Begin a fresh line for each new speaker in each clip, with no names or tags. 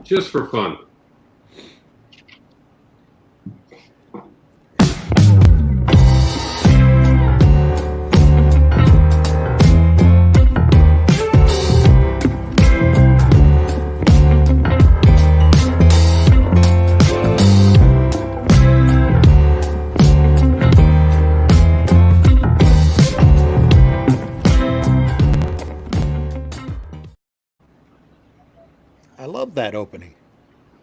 just for fun.
I love that opening.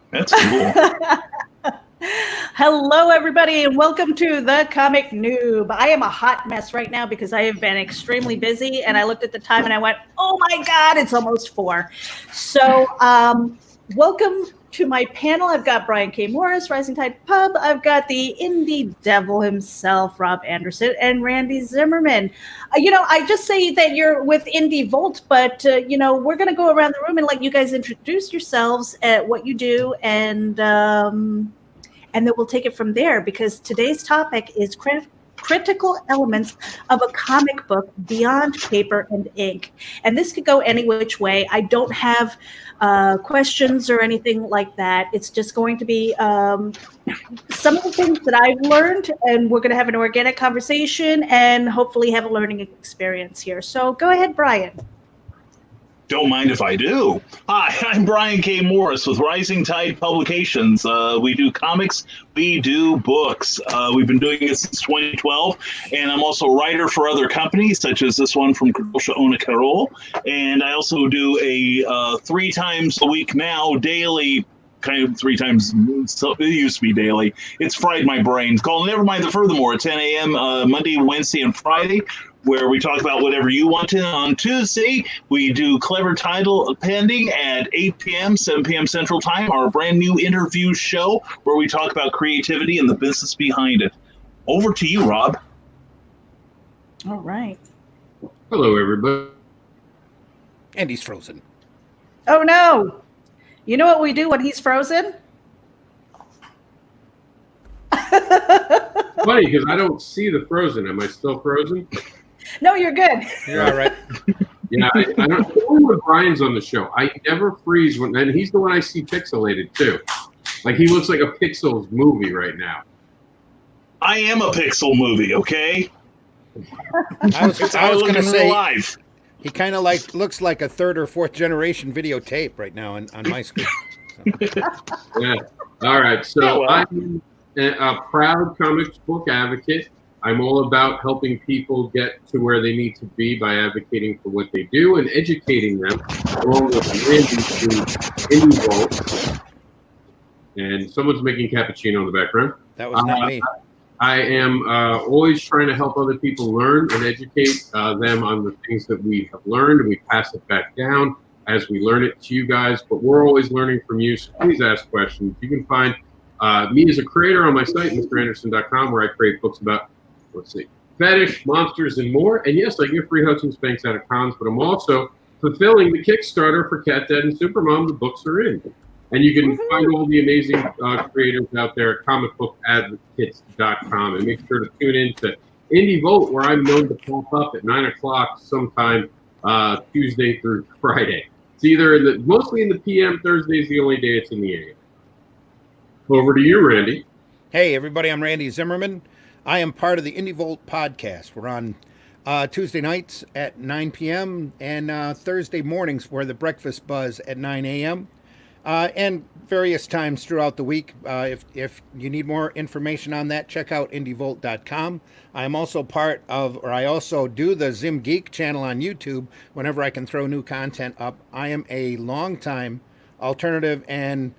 That's cool.
Hello, everybody, and welcome to the Comic Newb. I am a hot mess right now because I have been extremely busy, and I looked at the time and I went, oh my God, it's almost 4. So welcome to my panel. I've got Brian K. Morris, Rising Tide Pub. I've got the indie devil himself, Rob Andersin, and Randy Zimmerman. I just say that you're with Indie Volt, but, we're going to go around the room and let you guys introduce yourselves at what you do, and then we'll take it from there, because today's topic is critical elements of a comic book beyond paper and ink. And this could go any which way. I don't have questions or anything like that. It's just going to be some of the things that I've learned, and we're going to have an organic conversation and hopefully have a learning experience here. So go ahead, Brian.
Don't mind if I do. Hi, I'm Brian K. Morris with Rising Tide Publications. We do comics, we do books. We've been doing it since 2012, and I'm also a writer for other companies, such as this one from Karosha Ona Karol. And I also do a 3 times a week now, daily, kind of 3 times, so it used to be daily. It's fried my brain. It's called Never Mind the Furthermore at 10 a.m. Monday, Wednesday, and Friday, where we talk about whatever you want to. On Tuesday, we do Clever Title Pending at 8 p.m., 7 p.m. Central Time, our brand new interview show where we talk about creativity and the business behind it. Over to you, Rob.
All right.
Hello, everybody.
And he's frozen.
Oh, no. You know what we do when he's frozen?
Funny, because I don't see the frozen. Am I still frozen?
No, you're good.
You're all right.
Yeah, I don't. Only when Brian's on the show, I never freeze when, and he's the one I see pixelated too. Like he looks like a Pixels movie right now.
I am a pixel movie, okay?
I was going to say,
live.
he kind of looks like a 3rd or 4th generation videotape right now on my screen. So.
Yeah. All right. So
Yeah, well.
I'm a proud comics book advocate. I'm all about helping people get to where they need to be by advocating for what they do and educating them, along with Randy through Indie Vault. And someone's making cappuccino in the background.
That was not me.
I am always trying to help other people learn and educate them on the things that we have learned, and we pass it back down as we learn it to you guys. But we're always learning from you, so please ask questions. You can find me as a creator on my site, MrAndersin.com, where I create books about, fetish, monsters, and more. And yes, I give free hugs and spanks out of cons, but I'm also fulfilling the Kickstarter for Cat Dad and Supermom. The books are in. And you can find all the amazing creators out there at comicbookadvocates.com. And make sure to tune in to Indie Vote, where I'm known to pop up at 9 o'clock sometime Tuesday through Friday. It's either mostly in the PM. Thursday's the only day it's in the AM. Over to you, Randy.
Hey, everybody, I'm Randy Zimmerman. I am part of the Indie Volt podcast. We're on Tuesday nights at 9 p.m. and Thursday mornings we're the Breakfast Buzz at 9 a.m. And various times throughout the week. If you need more information on that, check out indievolt.com. I'm also I also do the Zim Geek channel on YouTube whenever I can throw new content up. I am a longtime alternative and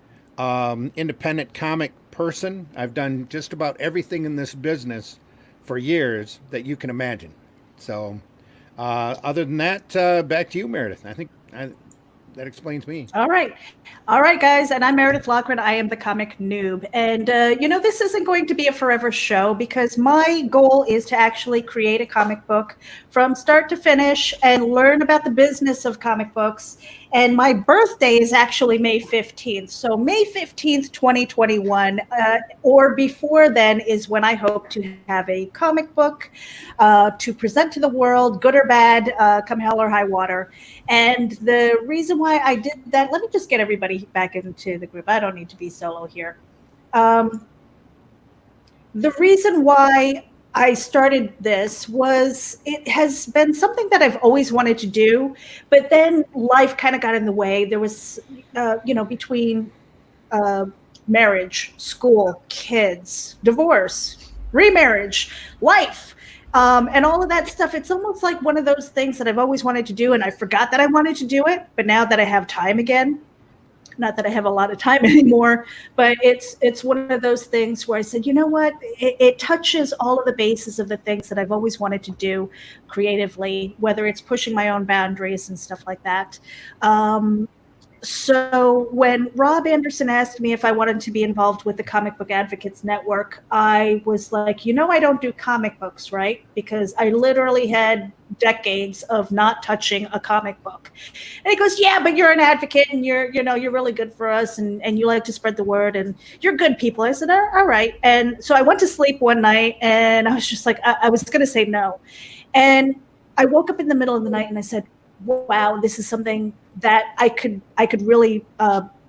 independent comic person. I've done just about everything in this business for years that you can imagine. So other than that, back to you, Meredith. I think that explains me.
All right, guys. And I'm Meredith Loughran. I am the Comic Newb. And, this isn't going to be a forever show because my goal is to actually create a comic book from start to finish and learn about the business of comic books And my birthday is actually May 15th. So May 15th, 2021, or before then is when I hope to have a comic book to present to the world, good or bad, come hell or high water. And the reason why I did that, let me just get everybody back into the group. I don't need to be solo here. The reason why I started this was it has been something that I've always wanted to do, but then life kind of got in the way. There was, between marriage, school, kids, divorce, remarriage, life, and all of that stuff. It's almost like one of those things that I've always wanted to do, and I forgot that I wanted to do it. But now that I have time again, not that I have a lot of time anymore, but it's one of those things where I said, you know what, it touches all of the bases of the things that I've always wanted to do creatively, whether it's pushing my own boundaries and stuff like that. So when Rob Anderson asked me if I wanted to be involved with the Comic Book Advocates Network, I was like, I don't do comic books, right? Because I literally had decades of not touching a comic book. And he goes, yeah, but you're an advocate and you're really good for us and you like to spread the word and you're good people. I said, all right. And so I went to sleep one night and I was just like, I was going to say no. And I woke up in the middle of the night and I said, wow, this is something that I could really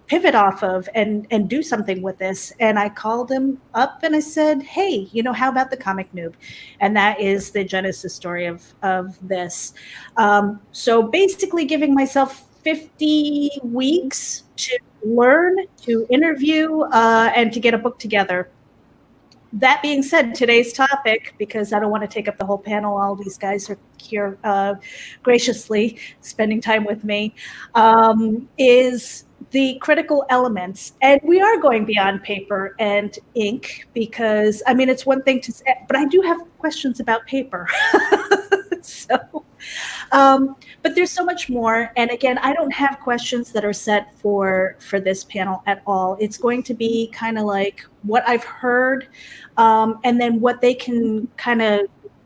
pivot off of and do something with this. And I called him up and I said, hey, how about the Comic Newb? And that is the genesis story of this. So basically giving myself 50 weeks to learn, to interview, and to get a book together. That being said, today's topic, because I don't want to take up the whole panel, all these guys are here graciously spending time with me, is the critical elements. And we are going beyond paper and ink because, it's one thing to say, but I do have questions about paper. But there's so much more. And again, I don't have questions that are set for this panel at all. It's going to be kind of like what I've heard, and then what they can kind of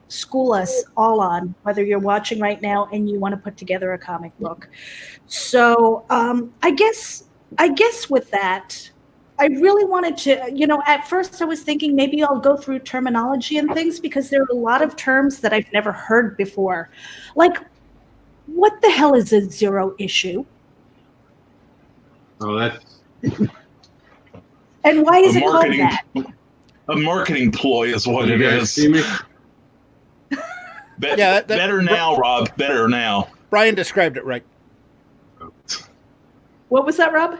school us all on, whether you're watching right now and you want to put together a comic book. So I guess with that, I really wanted to, at first I was thinking maybe I'll go through terminology and things because there are a lot of terms that I've never heard before. Like, what the hell is a zero issue?
Oh, that's...
And why is it called that?
A marketing ploy is what it is.
See me?
Better now, Rob. Better now.
Brian described it right.
What was that, Rob?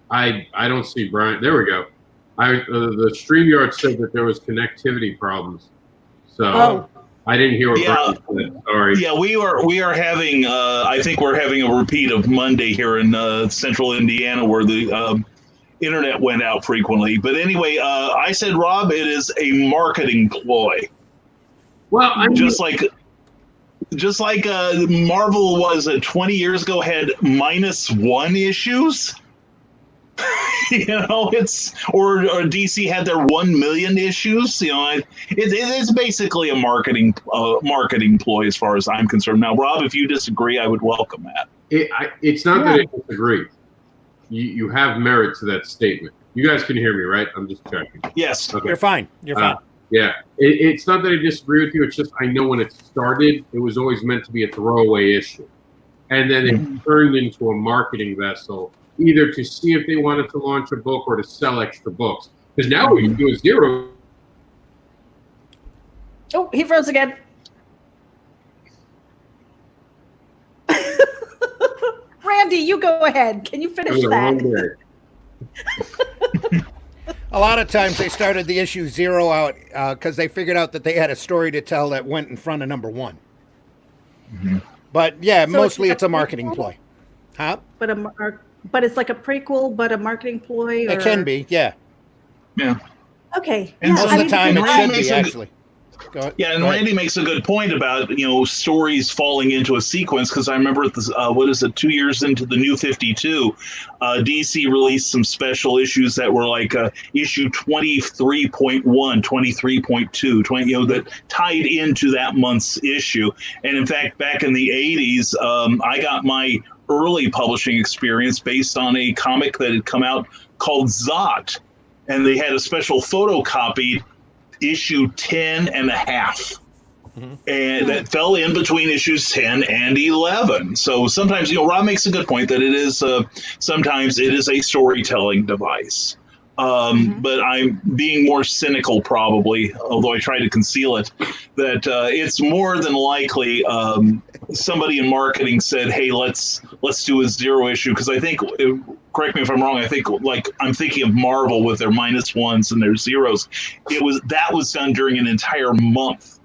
I don't see Brian. There we go. The StreamYard said that there was connectivity problems. So I didn't hear what Brian said. Sorry.
Yeah, we are having, I think we're having a repeat of Monday here in central Indiana where the internet went out frequently. But anyway, I said, Rob, it is a marketing ploy.
Well,
just like Marvel was 20 years ago had -1 issues. It's or DC had their 1 million issues. It's basically a marketing ploy as far as I'm concerned. Now, Rob, if you disagree, I would welcome that.
It's not that I disagree. You have merit to that statement. You guys can hear me, right? I'm just checking.
Yes.
Okay. You're fine.
Yeah. It's not that I disagree with you. It's just I know when it started, it was always meant to be a throwaway issue. And then it turned into a marketing vessel, either to see if they wanted to launch a book or to sell extra books. Because now we can do a zero.
Oh, he froze again. Randy, you go ahead. Can you finish that?
A lot of times they started the issue 0 out because they figured out that they had a story to tell that went in front of number 1. Mm-hmm. But yeah, so mostly it's a marketing ploy. Huh?
But it's like a prequel, but a marketing ploy? Or...
It can be, yeah.
Yeah.
Okay.
And most of the time it should be, actually.
Randy makes a good point about stories falling into a sequence, because I remember 2 years into the New 52, DC released some special issues that were like issue 23.1, 23.2, that tied into that month's issue. And in fact, back in the 80s, I got my early publishing experience based on a comic that had come out called Zot. And they had a special photocopied issue 10 and a half. And that fell in between issues 10 and 11. So sometimes, Rob makes a good point that it is sometimes it is a storytelling device. But I'm being more cynical, probably, although I try to conceal it, that it's more than likely somebody in marketing said, "Hey, let's do a zero issue," because I think, correct me if I'm wrong, I think I'm thinking of Marvel with their -1s and their zeros. That was done during an entire month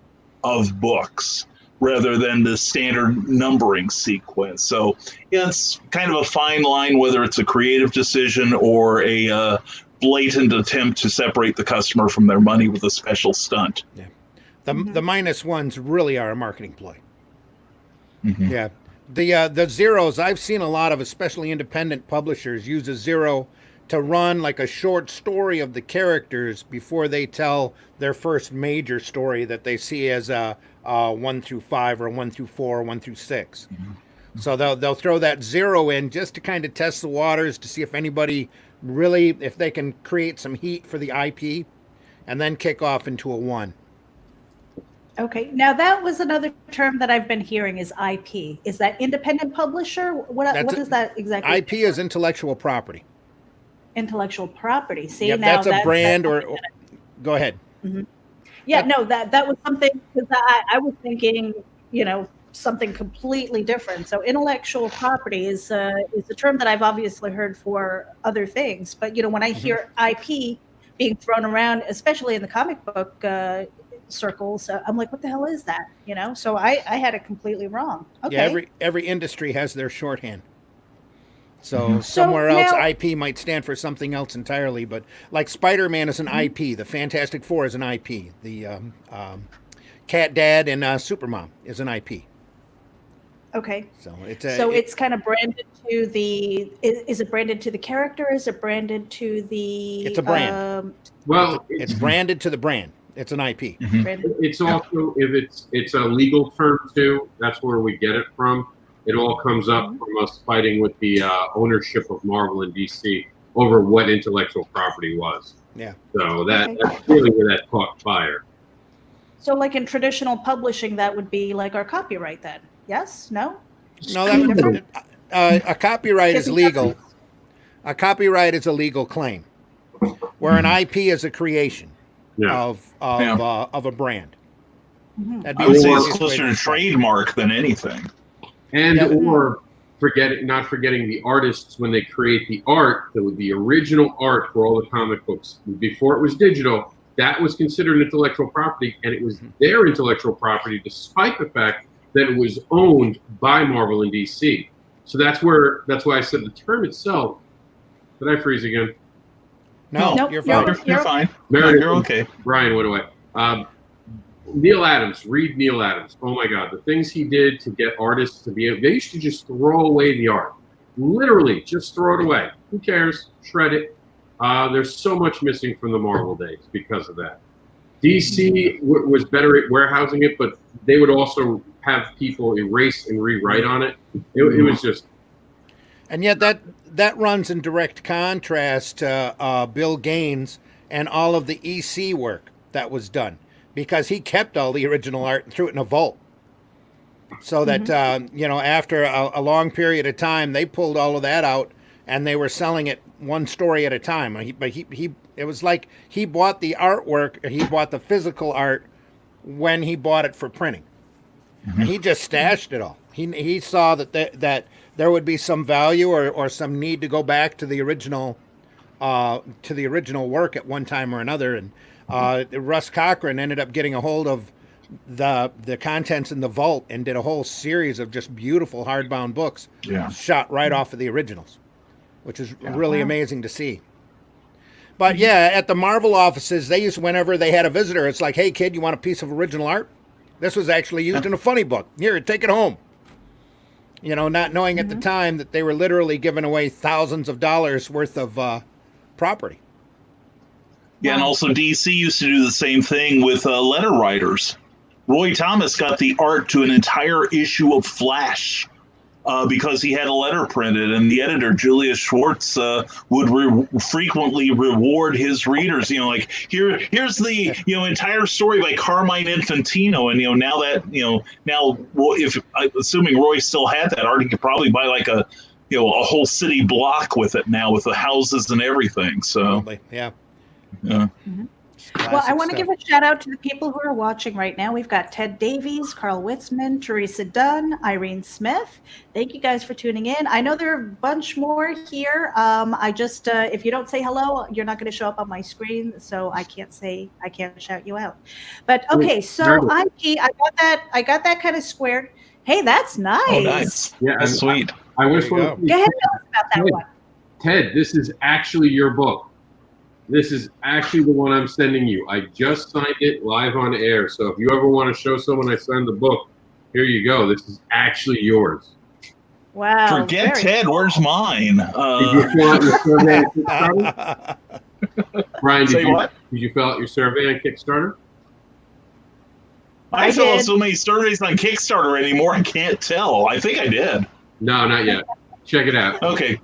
of books rather than the standard numbering sequence. So it's kind of a fine line whether it's a creative decision or a blatant attempt to separate the customer from their money with a special stunt.
Yeah, the -1s really are a marketing ploy. Yeah, the zeros, I've seen a lot of, especially independent publishers, use a zero to run like a short story of the characters before they tell their first major story that they see as a 1 through 5 or 1 through 4 or 1 through 6. So they'll throw that zero in just to kind of test the waters to see if anybody really, if they can create some heat for the IP, and then kick off into a 1.
Okay, now that was another term that I've been hearing is IP. Is that independent publisher? What is that exactly?
IP is intellectual property.
Intellectual property. See,
yep,
now
that's a brand or go ahead.
Yeah, no, that was something, because I was thinking, something completely different. So intellectual property is a term that I've obviously heard for other things. But, when I hear IP being thrown around, especially in the comic book circles, I'm like, what the hell is that? So I had it completely wrong. Okay.
Yeah, every industry has their shorthand. So somewhere else, IP might stand for something else entirely. But like Spider-Man is an IP. The Fantastic Four is an IP. The Cat Dad and Supermom is an IP.
Okay.
So
it's kind of branded to the. Is it branded to the character? Is it branded to the?
It's a brand. It's branded to the brand. It's an IP.
It's also, if it's a legal term too. That's where we get it from. It all comes up from us fighting with the ownership of Marvel and DC over what intellectual property was.
Yeah.
So that's really where that caught fire.
So like in traditional publishing, that would be like our copyright then? Yes? No?
No, a copyright is legal. A copyright is a legal claim, where an IP is a creation of a brand.
I would say it's closer to trademark than anything.
And or not forgetting the artists when they create the art, the original art for all the comic books before it was digital, that was considered intellectual property, and it was their intellectual property despite the fact that it was owned by Marvel and DC. So that's why I said the term itself. Did I freeze again?
No, you're fine.
You're fine.
Meredith,
you're okay.
Brian, what do I? Neil Adams, read Neil Adams. Oh my God, the things he did to get artists to be able, they used to just throw away the art. Literally, just throw it away. Who cares? Shred it. There's so much missing from the Marvel days because of that. DC was better at warehousing it, but they would also have people erase and rewrite on it. It was just.
And yet that runs in direct contrast to Bill Gaines and all of the EC work that was done, because he kept all the original art and threw it in a vault. So that, after a long period of time, they pulled all of that out and they were selling it one story at a time. It was like he bought the artwork, he bought the physical art when he bought it for printing. And he just stashed it all. He saw that there would be some value or some need to go back to the original work at one time or another. And Russ Cochran ended up getting a hold of the contents in the vault and did a whole series of just beautiful hardbound books shot right off of the originals, which is really amazing to see. But at the Marvel offices, they used, whenever they had a visitor, it's like, hey kid, you want a piece of original art? This was actually used in a funny book. Here, take it home. Not knowing at the time that they were literally giving away thousands of dollars worth of property.
Yeah, and also DC used to do the same thing with letter writers. Roy Thomas got the art to an entire issue of Flash because he had a letter printed, and the editor Julius Schwartz would frequently reward his readers. Like here's the entire story by Carmine Infantino, and now if assuming Roy still had that art, he could probably buy like a whole city block with it now, with the houses and everything. So
probably, yeah.
Mm-hmm. Well, I want to give a shout out to the people who are watching right now. We've got Ted Davies, Carl Witzman, Teresa Dunn, Irene Smith. Thank you guys for tuning in. I know there are a bunch more here. I just, if you don't say hello, you're not going to show up on my screen, so I can't shout you out. But okay, so IP, I got that kind of squared. Hey, that's nice.
Oh, nice.
Yeah,
that's sweet.
I wish one.
Go ahead, tell us about that one.
Ted, this is actually your book. This is actually the one I'm sending you. I just signed it live on air. So if you ever want to show someone I signed the book, here you go. This is actually yours.
Wow.
Forget Ted. Where's mine?
Did you fill out your survey on Kickstarter? Brian, did you fill out your survey on Kickstarter?
I fill out so many surveys on Kickstarter anymore, I can't tell. I think I did.
No, not yet. Check it out.
Okay.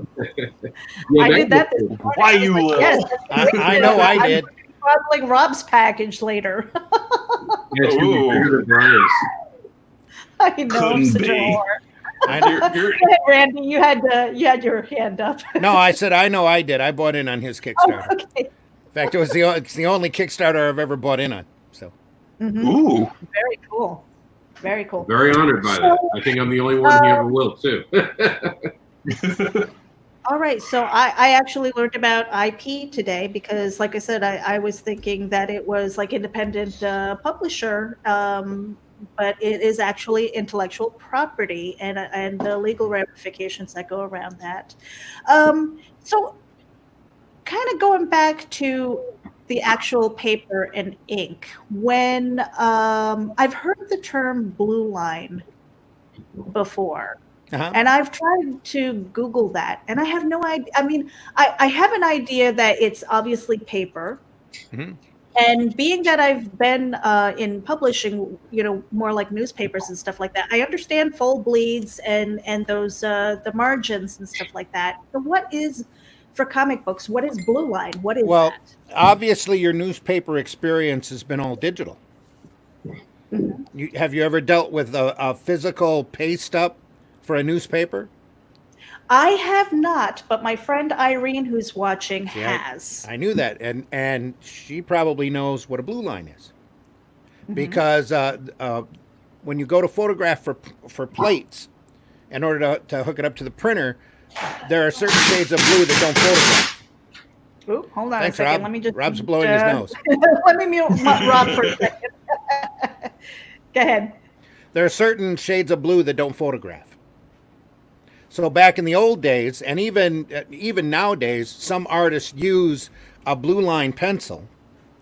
I did that this morning.
Why you little?
Yes,
I know I did.
I'm like Rob's package later.
Yeah, it's gonna be bigger than Brian's.
I know. I'm such a whore. Go ahead, Randy. You had your hand up.
No, I said I know I did. I bought in on his Kickstarter.
Oh, okay.
In fact, it's the only Kickstarter I've ever bought in on. So.
Mm-hmm.
Ooh.
Very cool. Very cool.
Very honored by that. I think I'm the only one he ever will too.
All right, so I actually learned about IP today because, like I said, I was thinking that it was like independent publisher, but it is actually intellectual property and the legal ramifications that go around that. So kind of going back to the actual paper and ink, when I've heard the term blue line before.
Uh-huh.
And I've tried to Google that, and I have no idea. I mean, I have an idea that it's obviously paper.
Mm-hmm.
And being that I've been in publishing, more like newspapers and stuff like that, I understand fold bleeds and those the margins and stuff like that. But what is, for comic books, what is blue line? What is that?
Obviously, your newspaper experience has been all digital. Mm-hmm. Have you ever dealt with a physical paste up for a newspaper?
I have not, but my friend Irene, who's watching, has.
I knew that, and she probably knows what a blue line is, mm-hmm. because when you go to photograph for plates, in order to hook it up to the printer, there are certain shades of blue that don't photograph.
Ooh, hold on
Thanks,
a second.
Rob.
Let me just.
Rob's blowing his nose.
Let me mute Rob for a second. Go ahead.
There are certain shades of blue that don't photograph. So back in the old days, and even nowadays, some artists use a blue line pencil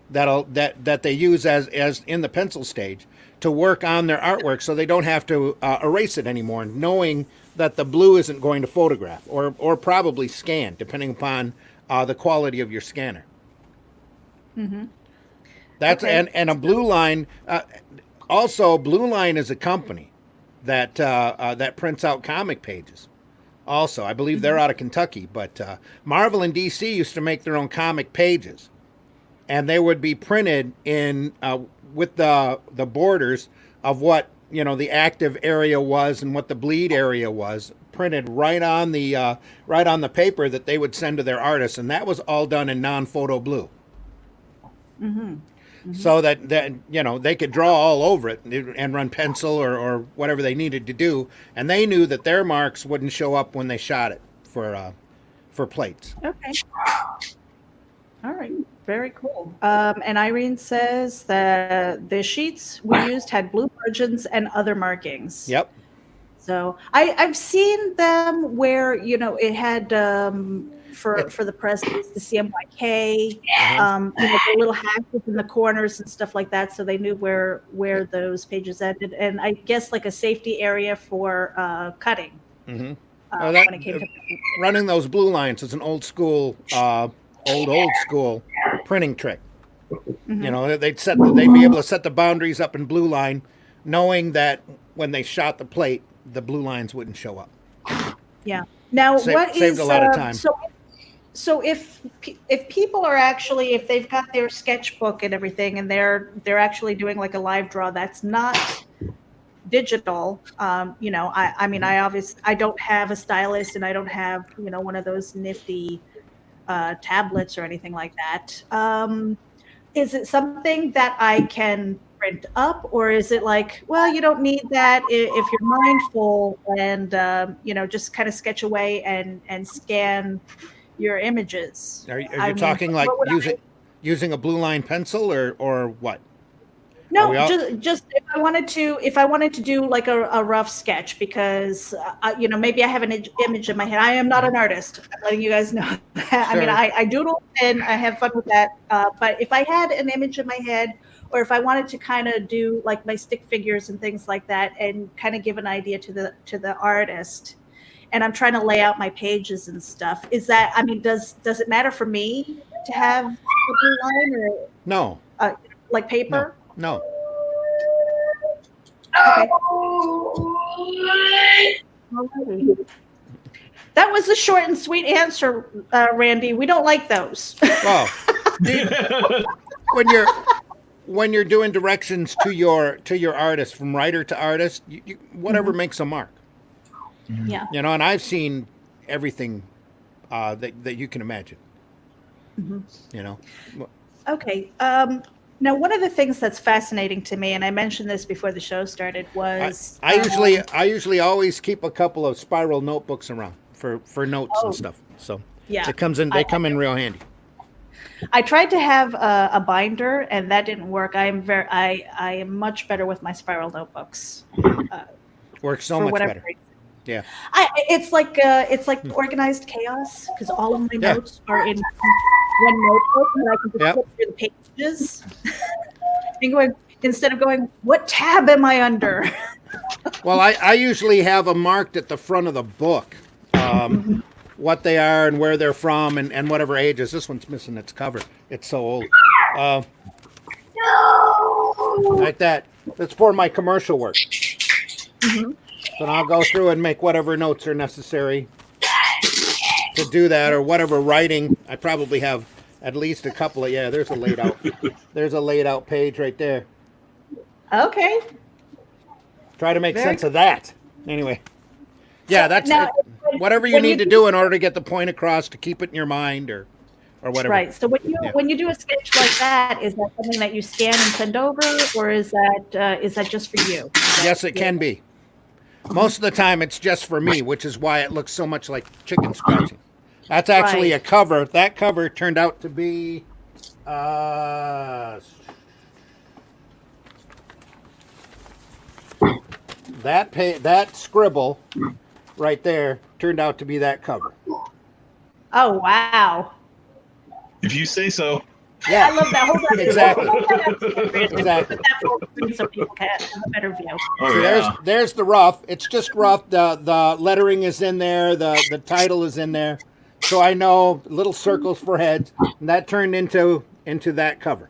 that they use as in the pencil stage to work on their artwork, so they don't have to erase it anymore, knowing that the blue isn't going to photograph or probably scan, depending upon the quality of your scanner. Mm-hmm. That's okay. And a blue line. Also, Blue Line is a company that prints out comic pages. Also, I believe they're out of Kentucky, but Marvel and DC used to make their own comic pages, and they would be printed in with the borders of what the active area was and what the bleed area was, printed right on the paper that they would send to their artists, and that was all done in non-photo blue. Mm-hmm. Mm-hmm. So that they could draw all over it and run pencil or whatever they needed to do, and they knew that their marks wouldn't show up when they shot it for plates.
Okay. All right. Very cool. And Irene says that the sheets we used had blue margins and other markings.
Yep.
So I've seen them where it had for the presidents, the CMYK, the little hashes in the corners and stuff like that, so they knew where those pages ended, and I guess like a safety area for cutting.
Mm-hmm.
When it came to
running those blue lines is an old school printing trick. Mm-hmm. They'd be able to set the boundaries up in blue line, knowing that when they shot the plate, the blue lines wouldn't show up.
Yeah. Now,
Saved a lot of time.
So if people are actually, if they've got their sketchbook and everything, and they're actually doing like a live draw that's not digital, I mean, I don't have a stylus, and I don't have one of those nifty tablets or anything like that. Is it something that I can print up, or is it like, well, you don't need that if you're mindful and just kind of sketch away and scan your images?
Are you talking like using a blue line pencil or what?
No, just if I wanted to do like a rough sketch, because maybe I have an image in my head. I am not an artist. I'm letting you guys know that. Sure. I mean, I doodle and I have fun with that. But if I had an image in my head, or if I wanted to kind of do like my stick figures and things like that, and kind of give an idea to the artist, and I'm trying to lay out my pages and stuff, does it matter for me to have a blue line, or
no,
like paper?
No.
Okay. That was a short and sweet answer, Randy. We don't like those.
Well, when you're doing directions to your artist, from writer to artist, whatever makes a mark.
Yeah.
And I've seen everything that you can imagine.
Okay. Now, one of the things that's fascinating to me, and I mentioned this before the show started, was
I usually always keep a couple of spiral notebooks around for notes and stuff. So
yeah,
they come in real handy.
I tried to have a binder, and that didn't work. I am much better with my spiral notebooks.
Works so much better. Reason. Yeah.
It's like organized chaos, because all of my notes are in one notebook, and I can just flip through the pages and instead of going, what tab am I under?
Well, I usually have them marked at the front of the book, what they are and where they're from, and whatever ages. This one's missing its cover. It's so old. Like that. That's for my commercial work. Mm-hmm. So I'll go through and make whatever notes are necessary to do that, or whatever writing. I probably have at least a couple of, there's a laid out page right there.
Okay.
Try to make sense of that. Anyway. Yeah, that's whatever you need to do in order to get the point across, to keep it in your mind or whatever.
Right. So when you do a sketch like that, is that something that you scan and send over, or is that just for you?
Yes, it can be. Most of the time it's just for me, which is why it looks so much like chicken scratching. That's actually a cover. That cover turned out to be that scribble right there turned out to be that cover.
Oh, wow.
If you say so.
Yeah, I love that. Hold on.
Exactly. Exactly.
So people can have a better view.
Oh,
so there's the rough. It's just rough. The lettering is in there. The title is in there. So I know little circles for heads. And that turned into that cover.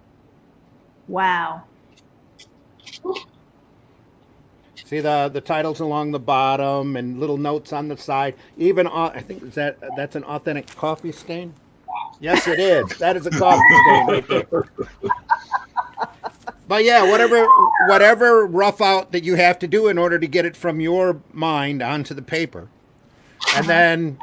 Wow.
See the titles along the bottom and little notes on the side. Even I think that's an authentic coffee stain. Yes, it is. That is a coffee stain right there. But yeah, whatever rough out that you have to do in order to get it from your mind onto the paper. And then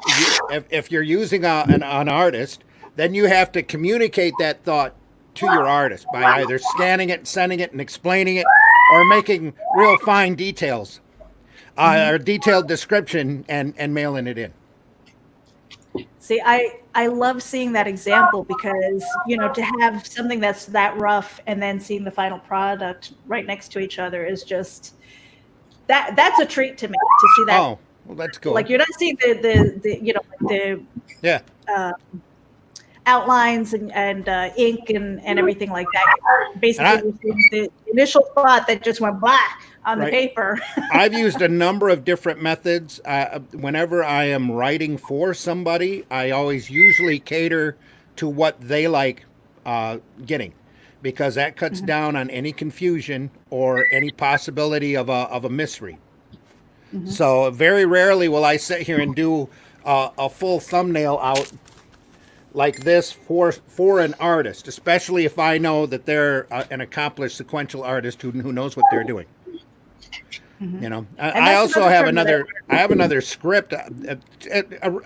if you're using an artist, then you have to communicate that thought to your artist by either scanning it, sending it, and explaining it, or making real fine details, or detailed description and mailing it in.
See, I love seeing that example, because, to have something that's that rough and then seeing the final product right next to each other is just, that's a treat to me, to see that.
Oh, well, that's cool.
Like, you're not seeing the outlines and ink and everything like that. Basically, you're seeing the initial thought that just went black on the paper.
I've used a number of different methods. Whenever I am writing for somebody, I always usually cater to what they like getting, because that cuts down on any confusion or any possibility of a misread. So very rarely will I sit here and do a full thumbnail out like this for an artist, especially if I know that they're an accomplished sequential artist who knows what they're doing. You know, I also have another script.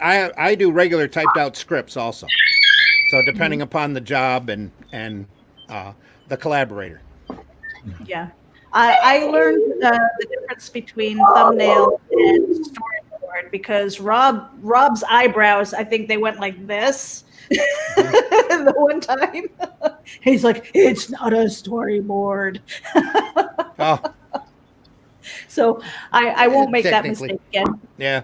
I do regular typed out scripts also. So depending upon the job and the collaborator.
Yeah. I learned the difference between thumbnail and storyboard because Rob's eyebrows, I think they went like this the one time. He's like, it's not a storyboard.
Oh.
So I won't make that mistake again.
Yeah.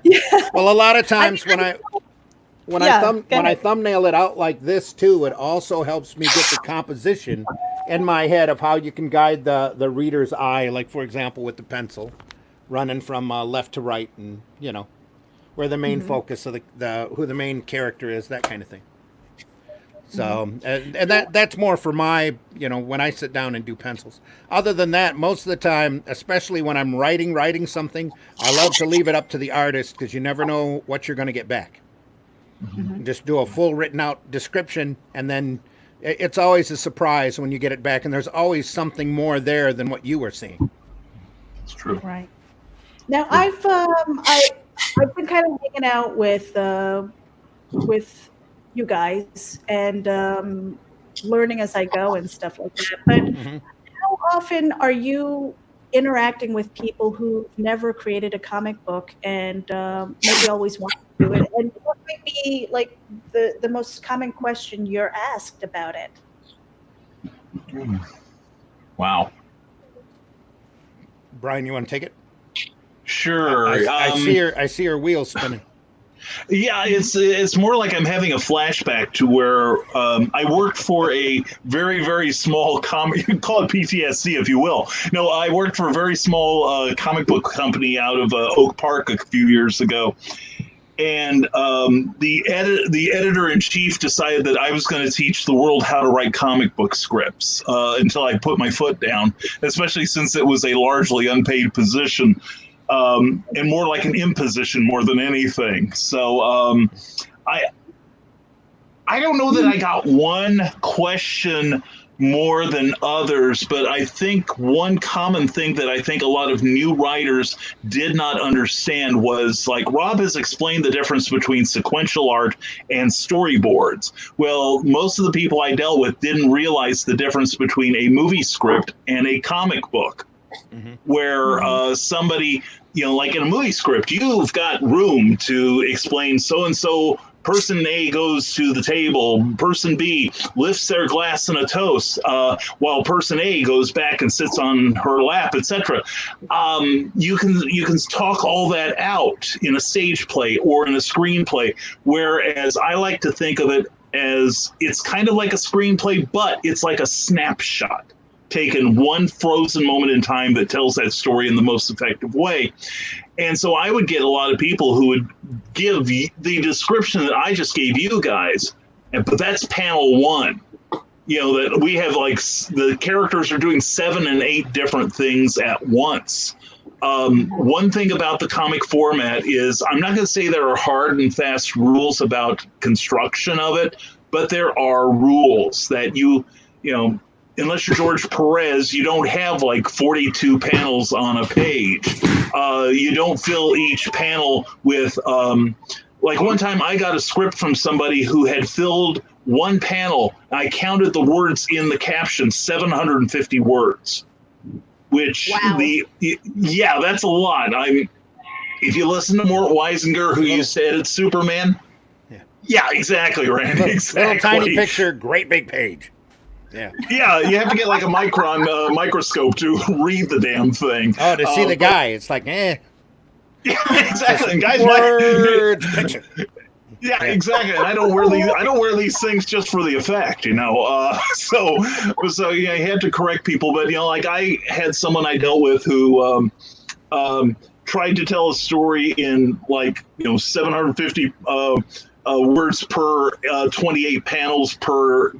Well, a lot of times when I thumbnail it out like this too, it also helps me get the composition in my head of how you can guide the reader's eye, like for example with the pencil, running from left to right, and you know where the main focus of who the main character is, that kind of thing. So and that's more for my, you know, when I sit down and do pencils. Other than that, most of the time, especially when I'm writing something, I love to leave it up to the artist because you never know what you're going to get back. Just do a full written out description, and then it's always a surprise when you get it back, and there's always something more there than what you were seeing.
It's true.
Right. Now I've been kind of hanging out with you guys and learning as I go and stuff like that. But how often are you interacting with people who've never created a comic book and maybe always want to do it? And what might be like the most common question you're asked about it?
Wow.
Brian, you want to take it?
Sure.
I see her wheels spinning.
Yeah, it's more like I'm having a flashback to where I worked for a very, very small comic, you can call it PTSD if you will. No, I worked for a very small comic book company out of Oak Park a few years ago. And the editor-in-chief decided that I was going to teach the world how to write comic book scripts until I put my foot down, especially since it was a largely unpaid position. And more like an imposition more than anything. So I don't know that I got one question more than others, but I think one common thing that I think a lot of new writers did not understand was, like, Rob has explained the difference between sequential art and storyboards. Well, most of the people I dealt with didn't realize the difference between a movie script and a comic book. Where somebody, you know, like in a movie script, you've got room to explain so-and-so, person A goes to the table, person B lifts their glass in a toast, while person A goes back and sits on her lap, etc. You can talk all that out in a stage play or in a screenplay, whereas I like to think of it as it's kind of like a screenplay, but it's like a snapshot. Taken one frozen moment in time that tells that story in the most effective way. And so I would get a lot of people who would give the description that I just gave you guys, but that's panel one. You know, that we have, like, the characters are doing 7 and 8 different things at once. One thing about the comic format is, I'm not going to say there are hard and fast rules about construction of it, but there are rules that you know, unless you're George Perez, you don't have like 42 panels on a page. You don't fill each panel with, like one time I got a script from somebody who had filled one panel. I counted the words in the caption, 750 words, which yeah, that's a lot. If you listen to Mort Weisinger, who used to edit Superman. Yeah, exactly, Randy. Exactly.
Little tiny picture, great big page. Yeah. Yeah,
you have to get like a microscope to read the damn thing.
Oh, to see the guy, it's like, eh.
Yeah, exactly. And guys,
picture.
Yeah, exactly. And I don't wear these things just for the effect, you know. So yeah, I had to correct people, but you know, like I had someone I dealt with who tried to tell a story in, like, you know, 750 words per 28 panels per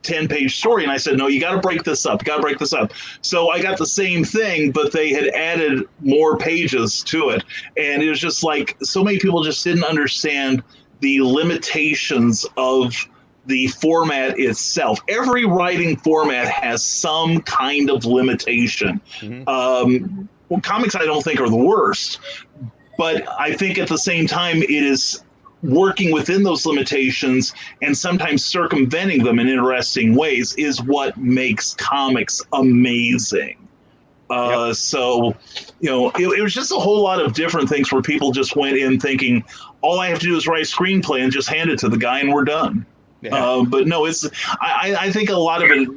10-page story. And I said, no, you got to break this up. You got to break this up. So I got the same thing, but they had added more pages to it. And it was just like, so many people just didn't understand the limitations of the format itself. Every writing format has some kind of limitation. Well, comics, I don't think, are the worst. But I think at the same time, it is working within those limitations and sometimes circumventing them in interesting ways is what makes comics amazing. So, it was just a whole lot of different things where people just went in thinking, all I have to do is write a screenplay and just hand it to the guy and we're done. Yeah. But no, I think a lot of it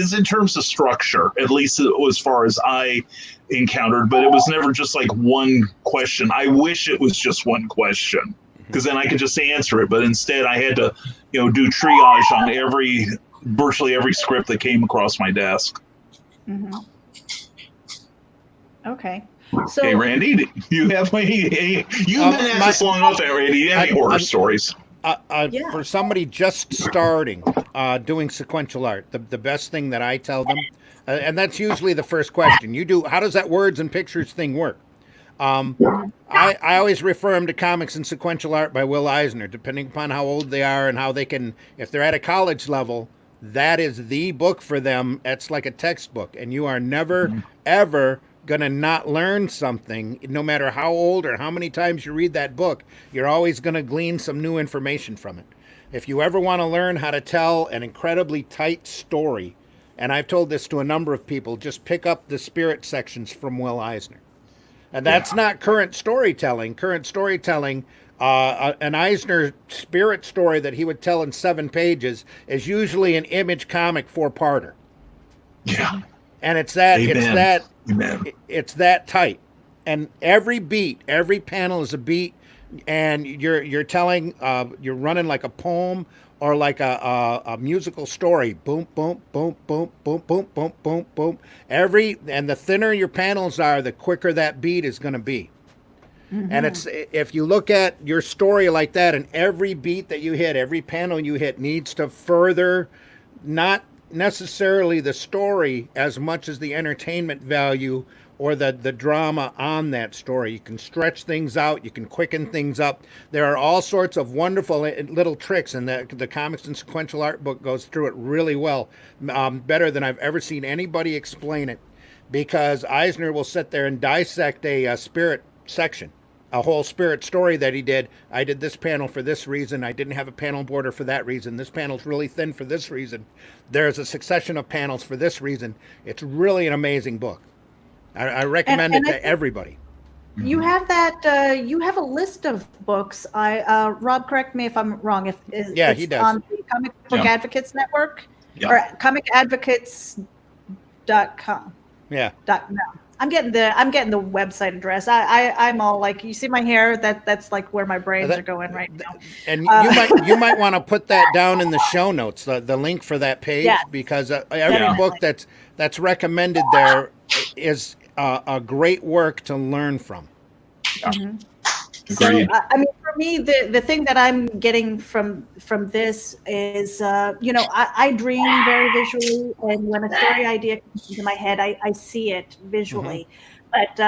is in terms of structure, at least as far as I encountered, but it was never just like one question. I wish it was just one question, because then I could just answer it. But instead I had to, do triage on virtually every script that came across my desk.
Okay. So,
hey, Randy, you have you've been at this long enough, Randy. Do you have any horror stories?
For somebody just starting doing sequential art, the best thing that I tell them, and that's usually the first question, how does that words and pictures thing work? I always refer them to Comics and Sequential Art by Will Eisner, depending upon how old they are and how they can, if they're at a college level, that is the book for them. It's like a textbook, and you are never, ever going to not learn something. No matter how old or how many times you read that book, you're always going to glean some new information from it. If you ever want to learn how to tell an incredibly tight story, and I've told this to a number of people, just pick up the spirit sections from Will Eisner. And that's not current storytelling. Current storytelling, an Eisner spirit story that he would tell in 7 pages is usually an Image comic 4-parter.
Yeah.
And it's that
Amen.
It's that tight. And every beat, every panel is a beat, and you're telling you're running like a poem or like a musical story. Boom, boom, boom, boom, boom, boom, boom, boom, boom. And the thinner your panels are, the quicker that beat is going to be. And if you look at your story like that, and every beat that you hit, every panel you hit needs to further, not necessarily the story as much as the entertainment value or the drama on that story. You can stretch things out, you can quicken things up. There are all sorts of wonderful little tricks, and the Comics and Sequential Art book goes through it really well, better than I've ever seen anybody explain it, because Eisner will sit there and dissect a spirit section, a whole spirit story that he did. I did this panel for this reason. I didn't have a panel border for that reason. This panel's really thin for this reason. There's a succession of panels for this reason. It's really an amazing book. I recommend it to everybody.
You have that. You have a list of books. Rob, correct me if I'm wrong. He does. On the Comic Book Advocates Network or comicadvocates.com.
Yeah.
No. I'm getting the website address. I'm all like, you see my hair? That's like where my brains are going right now.
And you might want to put that down in the show notes, the link for that page, because every book that's recommended there is a great work to learn from.
So, I mean, for me, the thing that I'm getting from this is, I dream very visually, and when a story idea comes into my head, I see it visually. But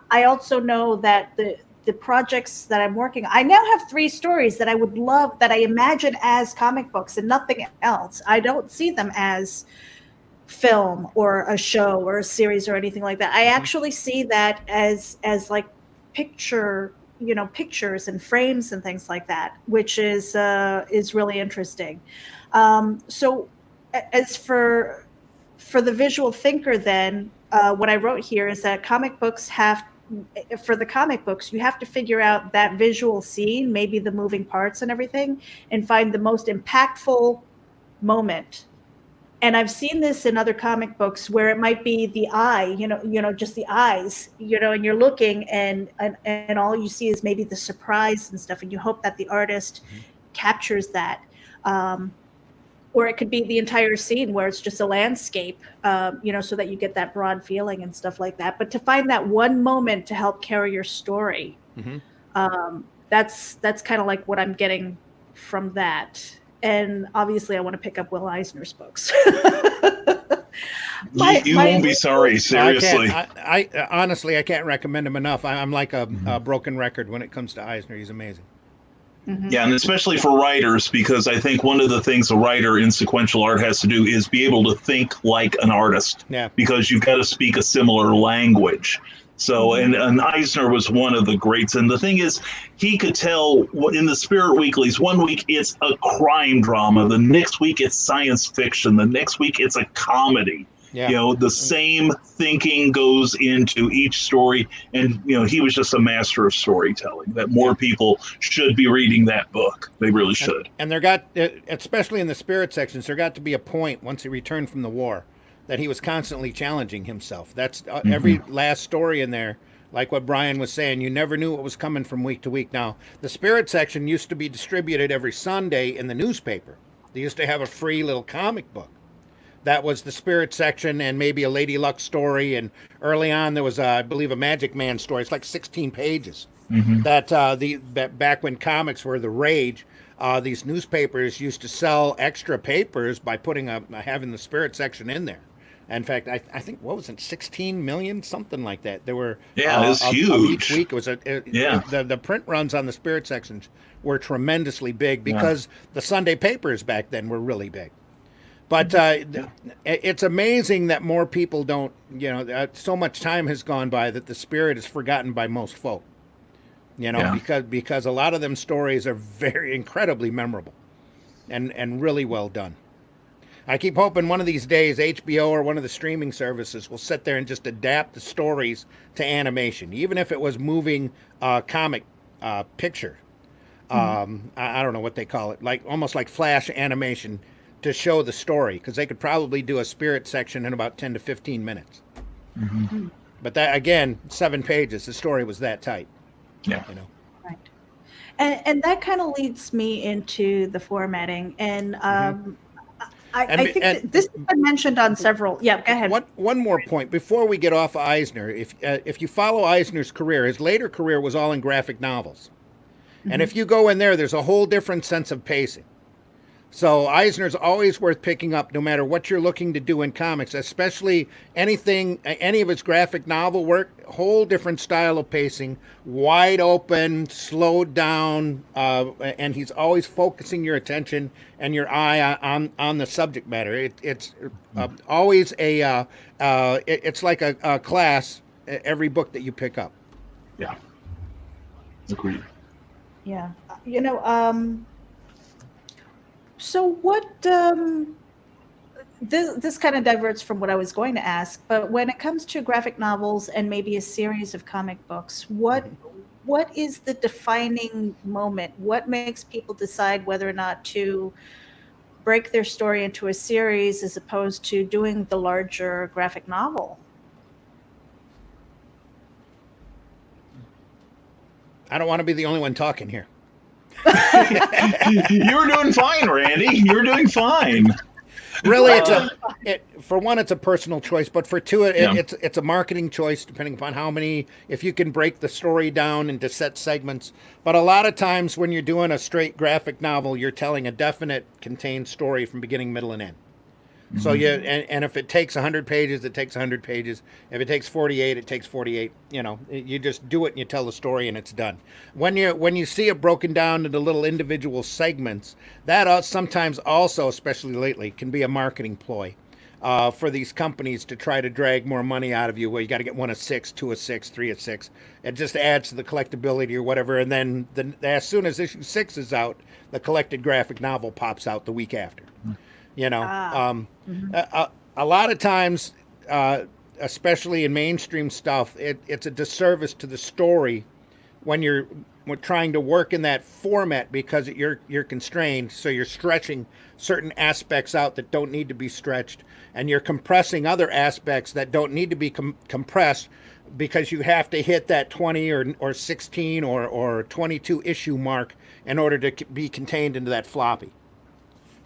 I also know that the projects that I'm working, I now have 3 stories that I would love, that I imagine as comic books and nothing else. I don't see them as film or a show or a series or anything like that. I actually see that as like pictures and frames and things like that, which is really interesting. So as for the visual thinker, then what I wrote here is that for the comic books, you have to figure out that visual scene, maybe the moving parts and everything, and find the most impactful moment. And I've seen this in other comic books where it might be the eye, just the eyes, and you're looking and all you see is maybe the surprise and stuff. And you hope that the artist captures that. Or it could be the entire scene where it's just a landscape, so that you get that broad feeling and stuff like that. But to find that one moment to help carry your story, that's kind of like what I'm getting from that. and obviously I want to pick up Will Eisner's books.
You won't be sorry, seriously.
I honestly, I can't recommend him enough. I'm like a broken record when it comes to Eisner. He's amazing.
Mm-hmm.
Yeah, and especially for writers, because I think one of the things a writer in sequential art has to do is be able to think like an artist.
Yeah.
Because you've got to speak a similar language. So, and Eisner was one of the greats. And the thing is, he could tell in the Spirit Weeklies, one week it's a crime drama, the next week it's science fiction, the next week it's a comedy.
Yeah.
You know, the same thinking goes into each story. And, you know, he was just a master of storytelling, that more people should be reading that book. They really should.
And there got, especially in the spirit sections, there got to be a point once he returned from the war that he was constantly challenging himself. That's every last story in there. Like what Brian was saying, you never knew what was coming from week to week. Now, the spirit section used to be distributed every Sunday in the newspaper. They used to have a free little comic book. That was the spirit section and maybe a Lady Luck story. And early on, there was, I believe, a Magic Man story. It's like 16 pages. That back when comics were the rage, these newspapers used to sell extra papers by putting having the spirit section in there. In fact, I think, what was it, 16 million, something like that. There were
it was huge.
Of each week. It was the print runs on the spirit sections were tremendously big because the Sunday papers back then were really big. But it's amazing that more people don't, so much time has gone by that the spirit is forgotten by most folk. Because a lot of them stories are very incredibly memorable and really well done. I keep hoping one of these days HBO or one of the streaming services will sit there and just adapt the stories to animation, even if it was moving comic picture. I don't know what they call it, like almost like flash animation to show the story, because they could probably do a spirit section in about 10 to 15 minutes. But that, again, 7 pages. The story was that tight.
Yeah.
Right. And that kind of leads me into the formatting. And I think this has been mentioned on several. Yeah, go ahead.
One more point before we get off Eisner. If you follow Eisner's career, his later career was all in graphic novels. And if you go in there, there's a whole different sense of pacing. So Eisner's always worth picking up no matter what you're looking to do in comics, especially any of his graphic novel work, whole different style of pacing, wide open, slowed down, and he's always focusing your attention and your eye on the subject matter. It's always it's like a class, every book that you pick up.
Yeah. Agreed.
Yeah. So what, this kind of diverts from what I was going to ask, but when it comes to graphic novels and maybe a series of comic books, what is the defining moment? What makes people decide whether or not to break their story into a series as opposed to doing the larger graphic novel?
I don't want to be the only one talking here.
You're doing fine, Randy. You're doing fine.
Really, for one, it's a personal choice, but for two, it's a marketing choice, depending upon if you can break the story down into set segments. But a lot of times when you're doing a straight graphic novel, you're telling a definite contained story from beginning, middle, and end. So and if it takes 100 pages, it takes 100 pages. If it takes 48, it takes 48. You just do it and you tell the story and it's done. When you see it broken down into little individual segments, that sometimes also, especially lately, can be a marketing ploy for these companies to try to drag more money out of you. Where you got to get 1 of 6, 2 of 6, 3 of 6. It just adds to the collectability or whatever. And then as soon as issue 6 is out, the collected graphic novel pops out the week after. A lot of times, especially in mainstream stuff, it's a disservice to the story when you're trying to work in that format because you're constrained. So you're stretching certain aspects out that don't need to be stretched, and you're compressing other aspects that don't need to be compressed because you have to hit that 20 or 16 or 22 issue mark in order to be contained into that floppy.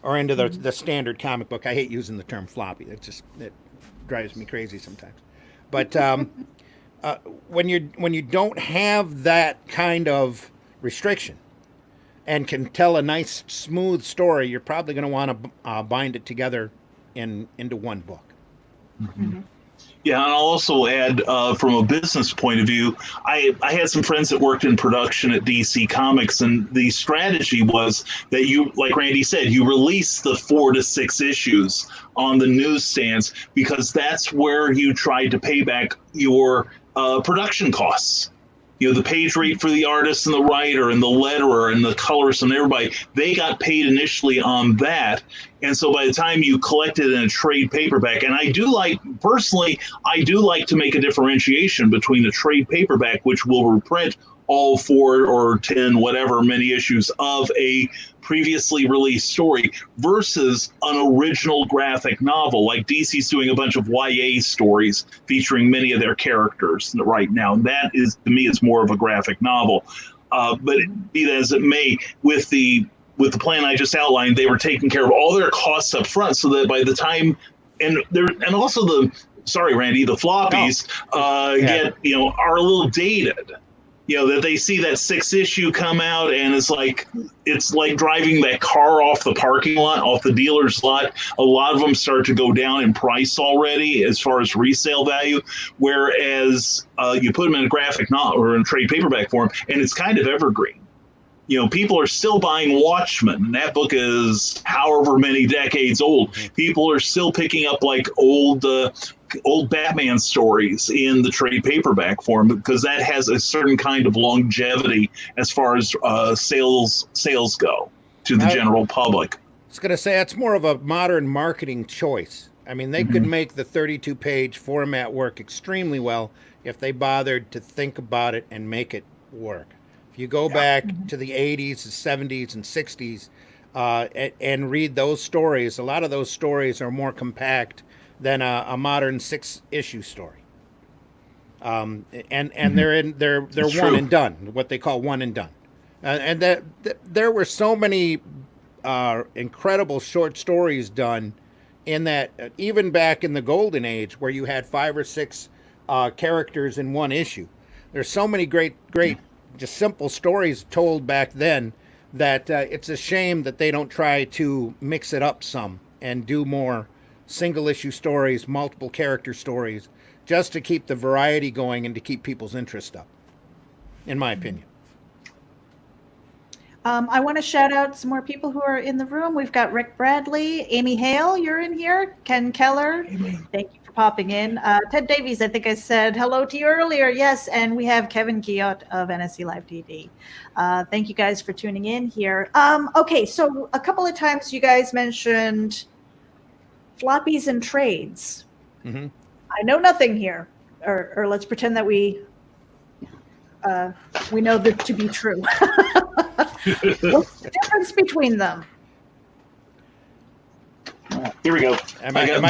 Or into the standard comic book. I hate using the term floppy. It drives me crazy sometimes. But when you don't have that kind of restriction, and can tell a nice, smooth story, you're probably going to want to bind it together into one book.
Mm-hmm.
Yeah, and I'll also add, from a business point of view, I had some friends that worked in production at DC Comics, and the strategy was that you, like Randy said, you release the 4 to 6 issues on the newsstands because that's where you tried to pay back your production costs. The page rate for the artist and the writer and the letterer and the colorist and everybody, they got paid initially on that. And so by the time you collect it in a trade paperback, and I do like to make a differentiation between a trade paperback, which will reprint all 4 or 10, whatever, many issues of a previously released story versus an original graphic novel. Like DC's doing a bunch of YA stories featuring many of their characters right now. And that is, to me, is more of a graphic novel. But be that as it may, with the plan I just outlined, they were taking care of all their costs up front so that by the time, and also sorry, Randy, the floppies are a little dated. That they see that 6th issue come out and it's like driving that car off the parking lot, off the dealer's lot. A lot of them start to go down in price already as far as resale value, whereas you put them in a graphic novel or in a trade paperback form and it's kind of evergreen. People are still buying Watchmen. That book is however many decades old. People are still picking up like old Batman stories in the trade paperback form because that has a certain kind of longevity as far as sales go to the general public.
I was going to say it's more of a modern marketing choice. I mean, they could make the 32-page format work extremely well if they bothered to think about it and make it work. You go back to the 80s, the 70s, and 60s and read those stories. A lot of those stories are more compact than a modern 6-issue story. And they're one and done, what they call one and done. And there were so many incredible short stories done in that, even back in the golden age where you had 5 or 6 characters in one issue. There's so many great just simple stories told back then that it's a shame that they don't try to mix it up some and do more single issue stories, multiple character stories, just to keep the variety going and to keep people's interest up, in my opinion.
I want to shout out some more people who are in the room. We've got Rick Bradley, Amy Hale, you're in here, Ken Keller. Thank you for popping in. Ted Davies, I think I said hello to you earlier. Yes, and we have Kevin Guillot of NSC Live TV. Thank you guys for tuning in here. Okay, so a couple of times you guys mentioned floppies and trades.
Mm-hmm.
I know nothing here, or let's pretend that we know that to be true. What's the difference between them?
Here we go.
Am I going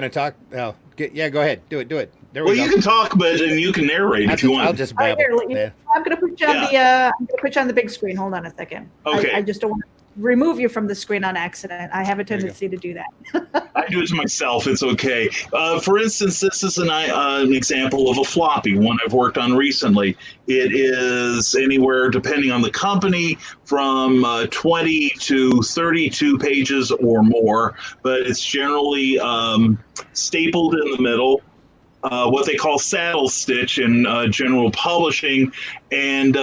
to talk? Oh, yeah, go ahead. Do it. There we go.
You can talk, but and you can narrate if you want.
I'll just babble.
I'm going to put you on I'm going to put you on the big screen. Hold on a second.
Okay.
I just don't want to remove you from the screen on accident. I have a tendency to do that.
I do it to myself. It's okay. For instance, this is an example of a floppy, one I've worked on recently. It is anywhere, depending on the company, from 20 to 32 pages or more, but it's generally stapled in the middle. What they call saddle stitch in general publishing, and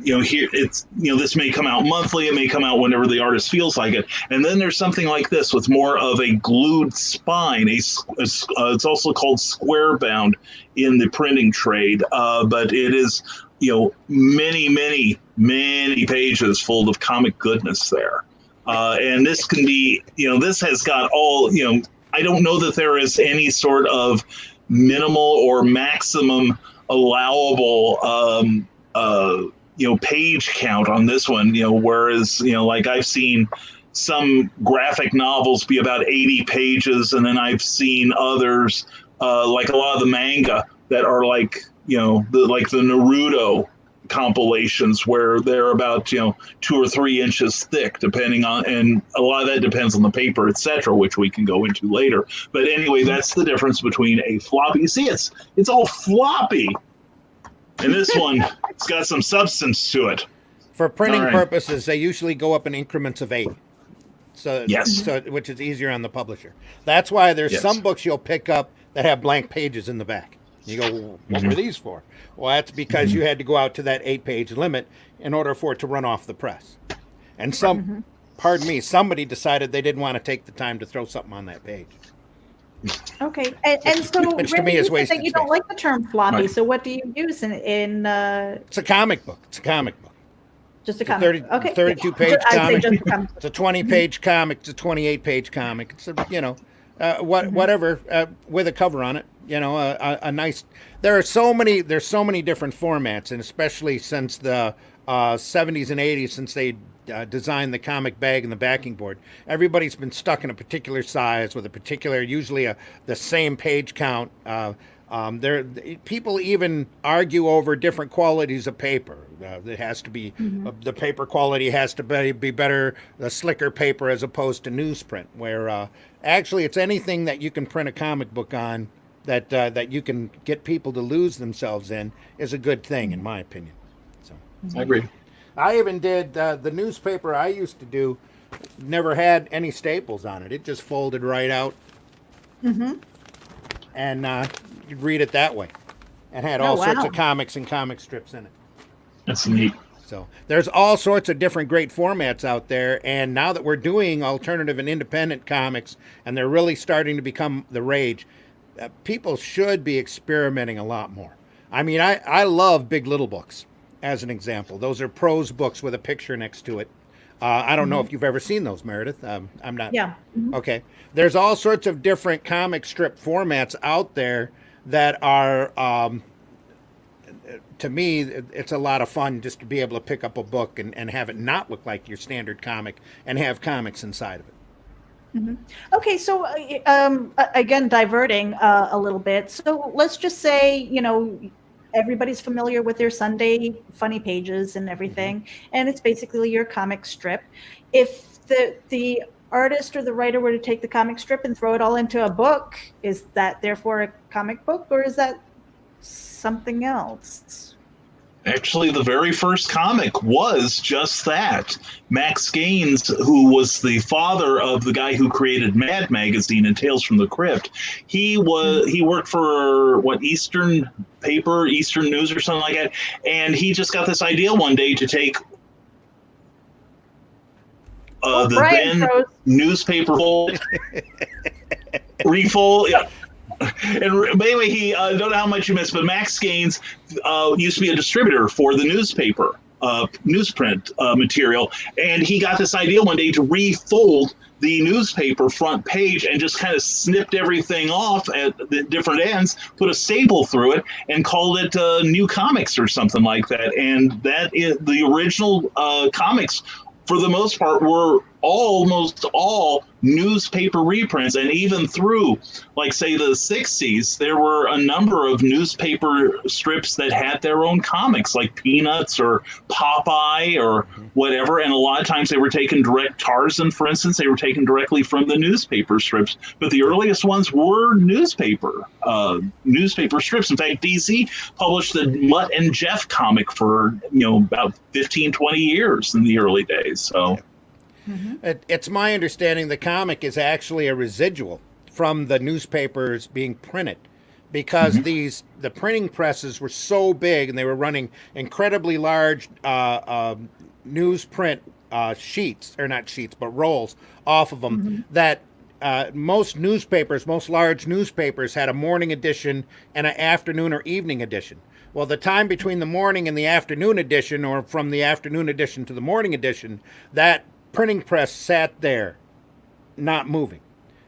here it's this may come out monthly, it may come out whenever the artist feels like it, and then there's something like this with more of a glued spine. It's also called square bound in the printing trade, but it is many pages full of comic goodness there, and this can be this has got all I don't know that there is any sort of minimal or maximum allowable page count on this one, whereas like I've seen some graphic novels be about 80 pages, and then I've seen others like a lot of the manga that are like the Naruto compilations where they're about 2 or 3 inches thick, depending on, and a lot of that depends on the paper, etc., which we can go into later. But anyway, that's the difference between a floppy. You see, it's all floppy, and this one, it's got some substance to it.
For printing
All right.
purposes, they usually go up in increments of 8. So,
Yes.
which is easier on the publisher. That's why there's
Yes.
some books you'll pick up that have blank pages in the back. You go, well, what were these for? Well, that's because you had to go out to that 8-page limit in order for it to run off the press. And pardon me, somebody decided they didn't want to take the time to throw something on that page.
Okay, and so
Which to
Randy,
me is
you said
wasted
that you don't
space.
like the term floppy.
Right.
So what do you use in
It's a comic book. It's a comic book.
just a
It's a
comic?
32-page
I'd say
comic.
just a comic.
It's a 20-page comic. It's a 28-page comic. It's whatever with a cover on it. A nice. There's so many different formats, and especially since the 70s and 80s, since they designed the comic bag and the backing board, everybody's been stuck in a particular size with a particular, usually the same page count. People even argue over different qualities of paper. It has to be the paper quality has to be better, the slicker paper as opposed to newsprint. Where actually, it's anything that you can print a comic book on that you can get people to lose themselves in is a good thing, in my opinion. So
I agree.
I even did the newspaper I used to do. Never had any staples on it. It just folded right out. And you'd read it that way, and had all sorts of comics and comic strips in it.
That's neat.
So there's all sorts of different great formats out there, and now that we're doing alternative and independent comics, and they're really starting to become the rage, people should be experimenting a lot more. I mean, I love Big Little books, as an example. Those are prose books with a picture next to it. I don't know if you've ever seen those, Meredith. I'm not.
Yeah.
Okay. There's all sorts of different comic strip formats out there that are, to me, it's a lot of fun just to be able to pick up a book and have it not look like your standard comic and have comics inside of it.
Okay, so again, diverting a little bit. So let's just say, everybody's familiar with their Sunday funny pages and everything, and it's basically your comic strip. If the artist or the writer were to take the comic strip and throw it all into a book, is that therefore a comic book, or is that something else?
Actually, the very first comic was just that. Max Gaines, who was the father of the guy who created Mad Magazine and Tales from the Crypt, he worked for Eastern paper, Eastern News or something like that, and he just got this idea one day to take the then newspaper fold, refold. Yeah. And anyway, he don't know how much you missed, but Max Gaines used to be a distributor for the newspaper, newsprint material, and he got this idea one day to refold the newspaper front page and just kind of snipped everything off at the different ends, put a staple through it, and called it New Comics or something like that. And that is the original comics. For the most part, were almost all newspaper reprints, and even through, like, say, the 60s, there were a number of newspaper strips that had their own comics, like Peanuts or Popeye or whatever, and a lot of times they were taken Tarzan, for instance, they were taken directly from the newspaper strips, but the earliest ones were newspaper strips. In fact, DC published the Mutt and Jeff comic for, about 15, 20 years in the early days, so...
It's my understanding the comic is actually a residual from the newspapers being printed, because the printing presses were so big and they were running incredibly large newsprint sheets, or not sheets, but rolls off of them, that most large newspapers had a morning edition and an afternoon or evening edition. Well, the time between the morning and the afternoon edition, or from the afternoon edition to the morning edition, that printing press sat there, not moving.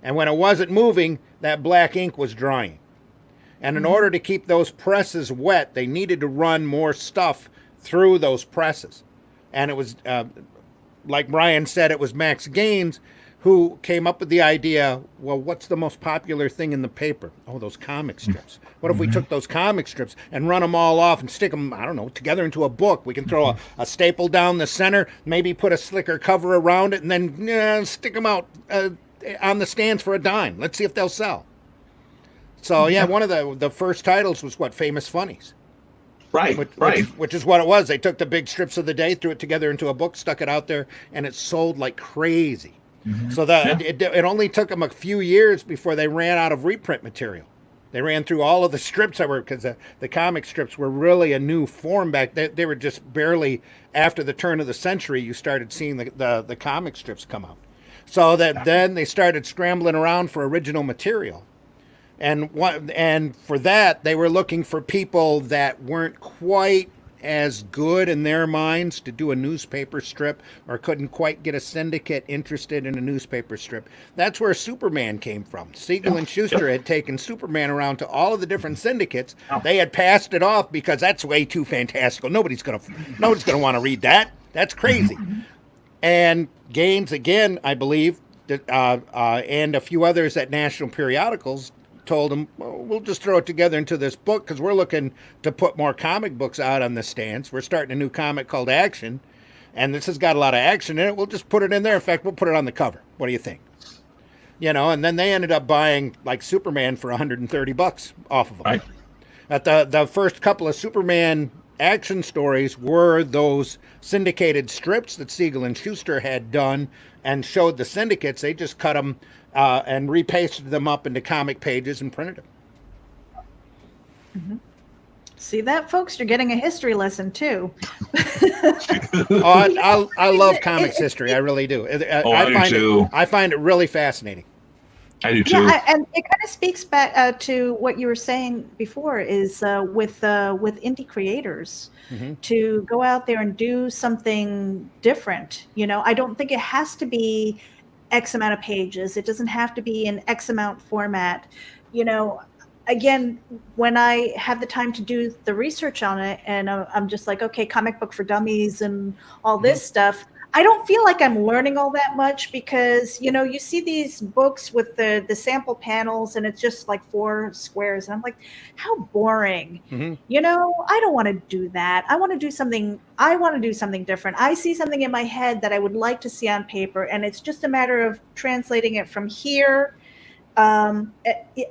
And when it wasn't moving, that black ink was drying. And in order to keep those presses wet, they needed to run more stuff through those presses. And it was, like Brian said, it was Max Gaines who came up with the idea, well, what's the most popular thing in the paper? Oh, those comic strips. What if we took those comic strips and run them all off and stick them, I don't know, together into a book? We can throw a staple down the center, maybe put a slicker cover around it, and then stick them out on the stands for a dime. Let's see if they'll sell. So, yeah, one of the first titles was, Famous Funnies.
Right,
which is what it was. They took the big strips of the day, threw it together into a book, stuck it out there, and it sold like crazy. So it only took them a few years before they ran out of reprint material. They ran through all of the strips that were, because the comic strips were really a new form back then. They were just barely after the turn of the century you started seeing the comic strips come out. So that then they started scrambling around for original material. And for that, they were looking for people that weren't quite as good in their minds to do a newspaper strip, or couldn't quite get a syndicate interested in a newspaper strip. That's where Superman came from. Siegel and Schuster had taken Superman around to all of the different syndicates. They had passed it off because that's way too fantastical. Nobody's gonna want to read that. That's crazy. And Gaines, again, I believe, and a few others at national periodicals told him, well, we'll just throw it together into this book because we're looking to put more comic books out on the stands. We're starting a new comic called Action, and this has got a lot of action in it. We'll just put it in there. In fact, we'll put it on the cover. What do you think? And then they ended up buying like Superman for $130 off of them.
Right.
At the first couple of Superman action stories were those syndicated strips that Siegel and Schuster had done and showed the syndicates. They just cut them and repasted them up into comic pages and printed them.
Mm-hmm. See that, folks? You're getting a history lesson too.
I love comics history. I really do. I find it really fascinating.
I do too.
Yeah, and it kind of speaks back to what you were saying before. Is with indie creators to go out there and do something different. I don't think it has to be X amount of pages. It doesn't have to be an X amount format. Again, when I have the time to do the research on it, and I'm just like, okay, comic book for dummies and all this stuff, I don't feel like I'm learning all that much because, you see these books with the sample panels and it's just like 4 squares. And I'm like, how boring. I don't want to do that. I want to do something different. I see something in my head that I would like to see on paper. And it's just a matter of translating it from here and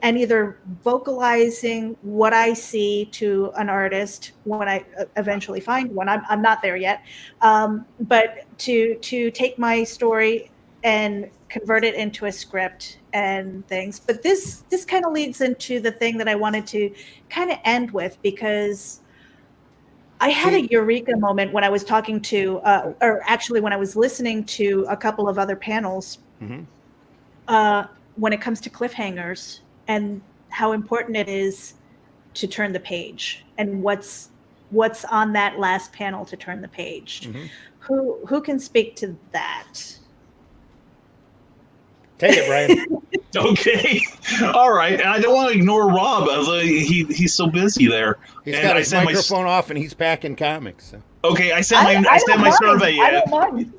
either vocalizing what I see to an artist when I eventually find one. I'm not there yet, but to take my story and convert it into a script and things. But this kind of leads into the thing that I wanted to kind of end with, because I had a eureka moment when I was talking to, or actually when I was listening to a couple of other panels. When it comes to cliffhangers and how important it is to turn the page and what's on that last panel to turn the page. Who can speak to that?
Take it, Brian.
Okay. All right. And I don't want to ignore Rob. He's so busy there.
He's got his microphone off and he's packing comics. So.
Okay, I sent my survey in.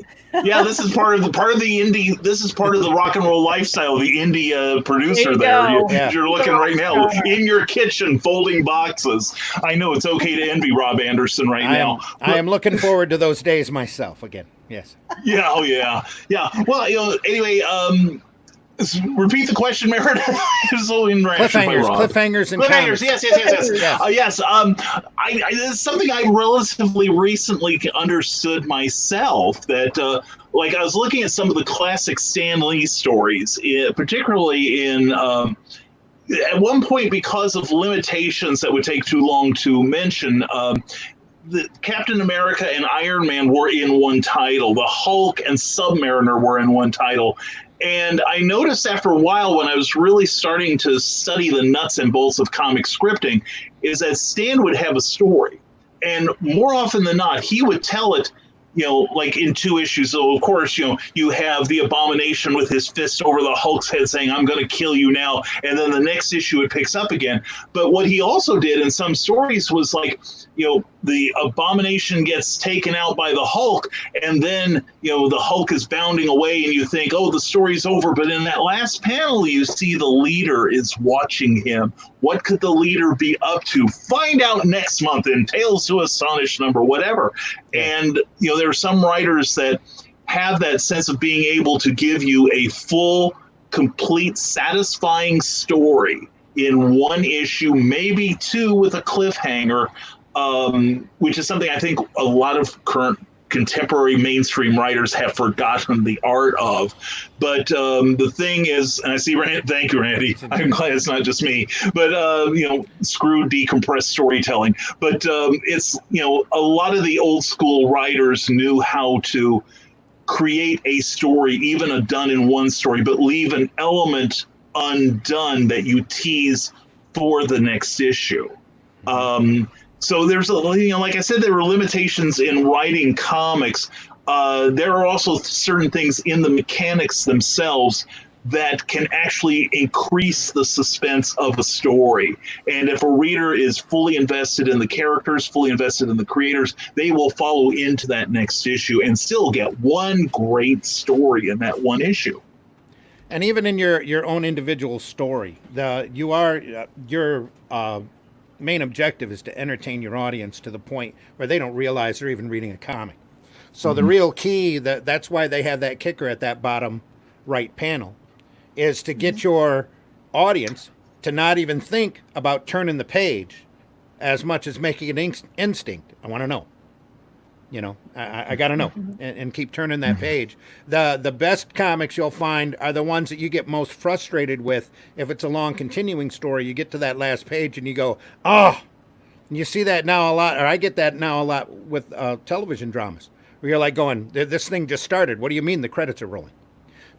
Yeah, this is part of the indie. This is part of the rock and roll lifestyle. The indie producer there. You're looking right now in your kitchen folding boxes. I know it's okay to envy Rob Andersin now.
I am looking forward to those days myself again. Yes.
Yeah. Oh yeah. Yeah. Well, anyway. Repeat the question, Meredith.
Cliffhangers and
cliffhangers. Yes. Yes. It's something I relatively recently understood myself. That like I was looking at some of the classic Stan Lee stories, particularly in. At one point, because of limitations that would take too long to mention, the Captain America and Iron Man were in one title. The Hulk and Submariner were in one title. And I noticed after a while, when I was really starting to study the nuts and bolts of comic scripting, is that Stan would have a story. And more often than not, he would tell it, like in 2 issues. So, of course, you have the Abomination with his fist over the Hulk's head saying, I'm going to kill you now. And then the next issue it picks up again. But what he also did in some stories was like, the Abomination gets taken out by the Hulk, and then, the Hulk is bounding away, and you think, oh, the story's over. But in that last panel, you see the leader is watching him. What could the leader be up to? Find out next month in Tales to Astonish number whatever. And, there are some writers that have that sense of being able to give you a full, complete, satisfying story in one issue, maybe 2 with a cliffhanger. which is something I think a lot of current contemporary mainstream writers have forgotten the art of. But the thing is, and I see, thank you, Randy. I'm glad it's not just me. But screw decompressed storytelling. But it's a lot of the old school writers knew how to create a story, even a done in one story, but leave an element undone that you tease for the next issue. So there's like I said, there were limitations in writing comics. There are also certain things in the mechanics themselves that can actually increase the suspense of a story. And if a reader is fully invested in the characters, fully invested in the creators, they will follow into that next issue and still get one great story in that one issue.
And even in your own individual story, your main objective is to entertain your audience to the point where they don't realize they're even reading a comic. So the real key, that's why they have that kicker at that bottom right panel, is to get your audience to not even think about turning the page as much as making an instinct. I want to know. I got to know and keep turning that page. The best comics you'll find are the ones that you get most frustrated with. If it's a long continuing story, you get to that last page and you go, oh, and you see that now a lot, or I get that now a lot with television dramas, where you're like going, this thing just started. What do you mean the credits are rolling?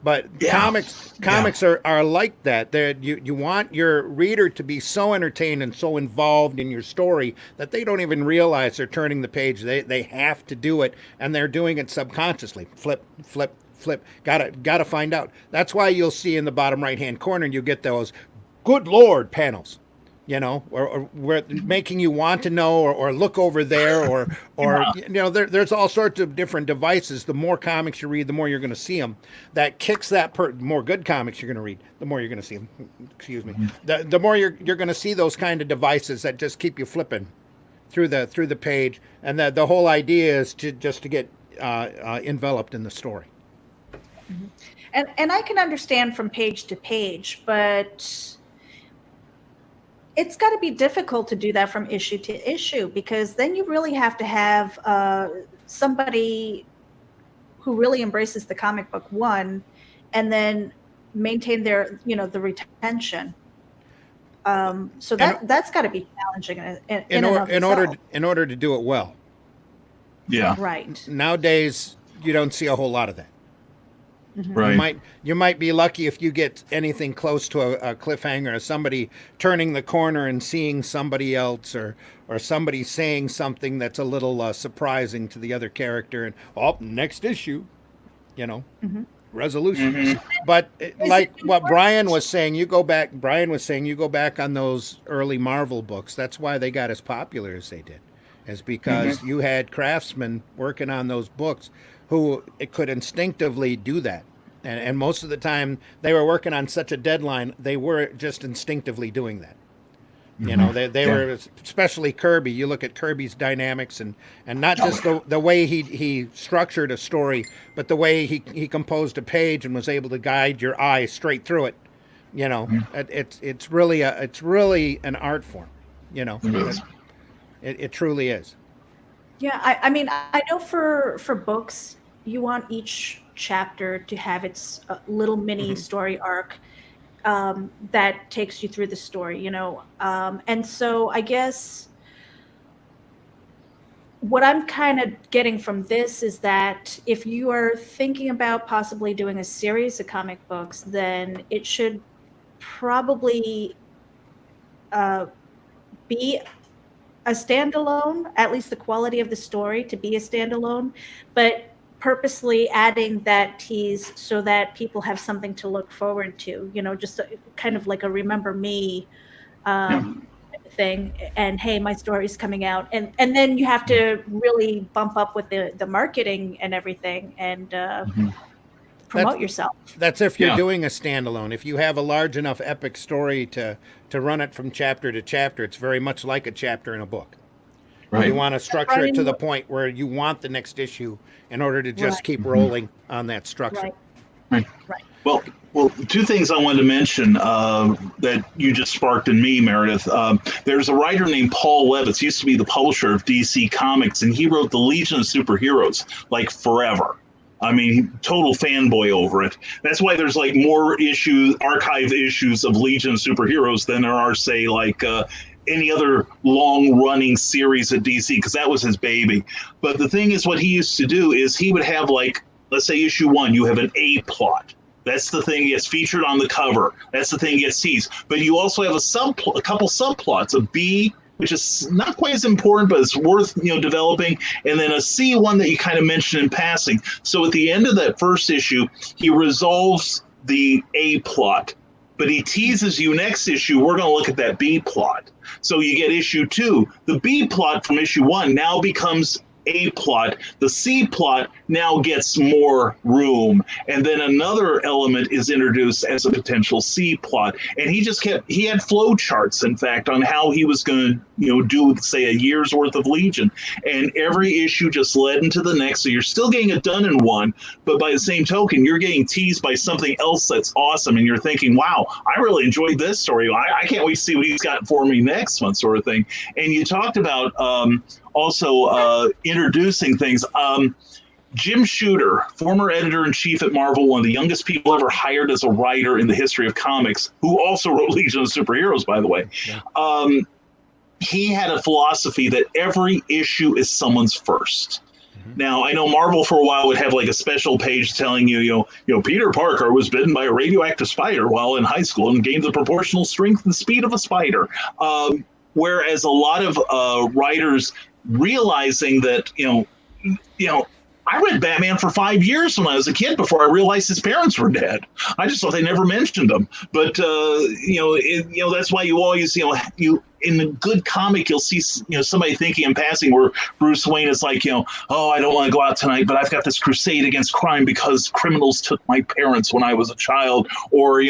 But comics are like that. You want your reader to be so entertained and so involved in your story that they don't even realize they're turning the page. They have to do it, and they're doing it subconsciously. Flip, flip, flip. Gotta find out. That's why you'll see in the bottom right-hand corner, you get those good Lord panels. Or where making you want to know or look over there or there's all sorts of different devices. The more comics you read, the more you're going to see them. That kicks that more good comics you're going to read, the more you're going to see them. Excuse me. The more you're going to see those kind of devices that just keep you flipping through the page, and the whole idea is to get enveloped in the story.
And I can understand from page to page, but it's got to be difficult to do that from issue to issue, because then you really have to have somebody who really embraces the comic book and then maintain their, the retention. So that's got to be challenging in
order to do it well.
Yeah.
Right.
Nowadays, you don't see a whole lot of that.
Right.
You might be lucky if you get anything close to a cliffhanger, or somebody turning the corner and seeing somebody else, or somebody saying something that's a little surprising to the other character, and next issue, resolution. But like what Brian was saying, you go back on those early Marvel books. That's why they got as popular as they did, is because you had craftsmen working on those books who could instinctively do that. And most of the time they were working on such a deadline, they were just instinctively doing that. They were, especially Kirby. You look at Kirby's dynamics and not just the way he structured a story, but the way he composed a page and was able to guide your eye straight through it. It's really an art form. It truly is.
Yeah, I mean, I know for books, you want each chapter to have its little mini story arc that takes you through the story, and so I guess what I'm kind of getting from this is that if you are thinking about possibly doing a series of comic books, then it should probably be a standalone, at least the quality of the story to be a standalone, but purposely adding that tease so that people have something to look forward to, just kind of like a remember me thing. And hey, my story's coming out. And then you have to really bump up with the marketing and everything and promote yourself.
That's if you're doing a standalone. If you have a large enough epic story to run it from chapter to chapter, it's very much like a chapter in a book. Right. You want to structure it to the point where you want the next issue in order to just keep rolling on that structure.
Right. Well, two things I wanted to mention that you just sparked in me, Meredith. There's a writer named Paul Levitz, used to be the publisher of DC Comics, and he wrote the Legion of Superheroes like forever. I mean, total fanboy over it. That's why there's like more archive issues of Legion of Superheroes than there are, say, like any other long-running series at DC, because that was his baby. But the thing is, what he used to do is he would have, like, let's say issue 1, you have an A plot. That's the thing that gets featured on the cover. That's the thing that gets teased. But you also have a couple subplots, a B, which is not quite as important, but it's worth developing, and then a C one that you kind of mentioned in passing. So at the end of that first issue, he resolves the A plot, but he teases you next issue, we're going to look at that B plot. So you get issue 2. The B plot from issue 1 now becomes A plot. The C plot now gets more room, and then another element is introduced as a potential C plot. And he had flow charts, in fact, on how he was going to do, say, a year's worth of Legion, and every issue just led into the next. So you're still getting it done in one, but by the same token, you're getting teased by something else that's awesome, and you're thinking, wow, I really enjoyed this story. I can't wait to see what he's got for me next month, sort of thing. And you talked about also introducing things. Jim Shooter, former editor-in-chief at Marvel, one of the youngest people ever hired as a writer in the history of comics, who also wrote Legion of Superheroes, by the way. Yeah. He had a philosophy that every issue is someone's first. Now, I know Marvel for a while would have like a special page telling you, Peter Parker was bitten by a radioactive spider while in high school and gained the proportional strength and speed of a spider. Whereas a lot of writers realizing that, I read Batman for 5 years when I was a kid before I realized his parents were dead. I just thought they never mentioned them. But, that's why you always, in a good comic, you'll see, somebody thinking in passing where Bruce Wayne is like, oh, I don't want to go out tonight, but I've got this crusade against crime because criminals took my parents when I was a child. Or,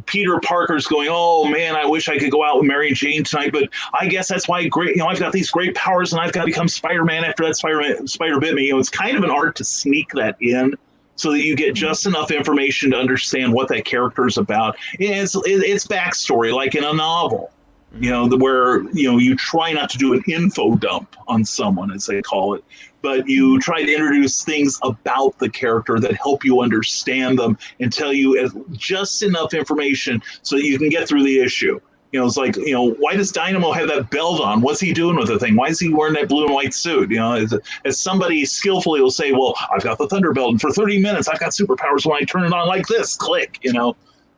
Peter Parker's going, oh, man, I wish I could go out with Mary Jane tonight, but I guess that's why I've got these great powers and I've got to become Spider-Man after that spider bit me. It's kind of an art to sneak that in so that you get just enough information to understand what that character is about. It's backstory, like in a novel. Where, you try not to do an info dump on someone, as they call it, but you try to introduce things about the character that help you understand them and tell you just enough information so that you can get through the issue. It's like, why does Dynamo have that belt on? What's he doing with the thing? Why is he wearing that blue and white suit? As somebody skillfully will say, well, I've got the Thunder Belt, and for 30 minutes, I've got superpowers when I turn it on like this, click,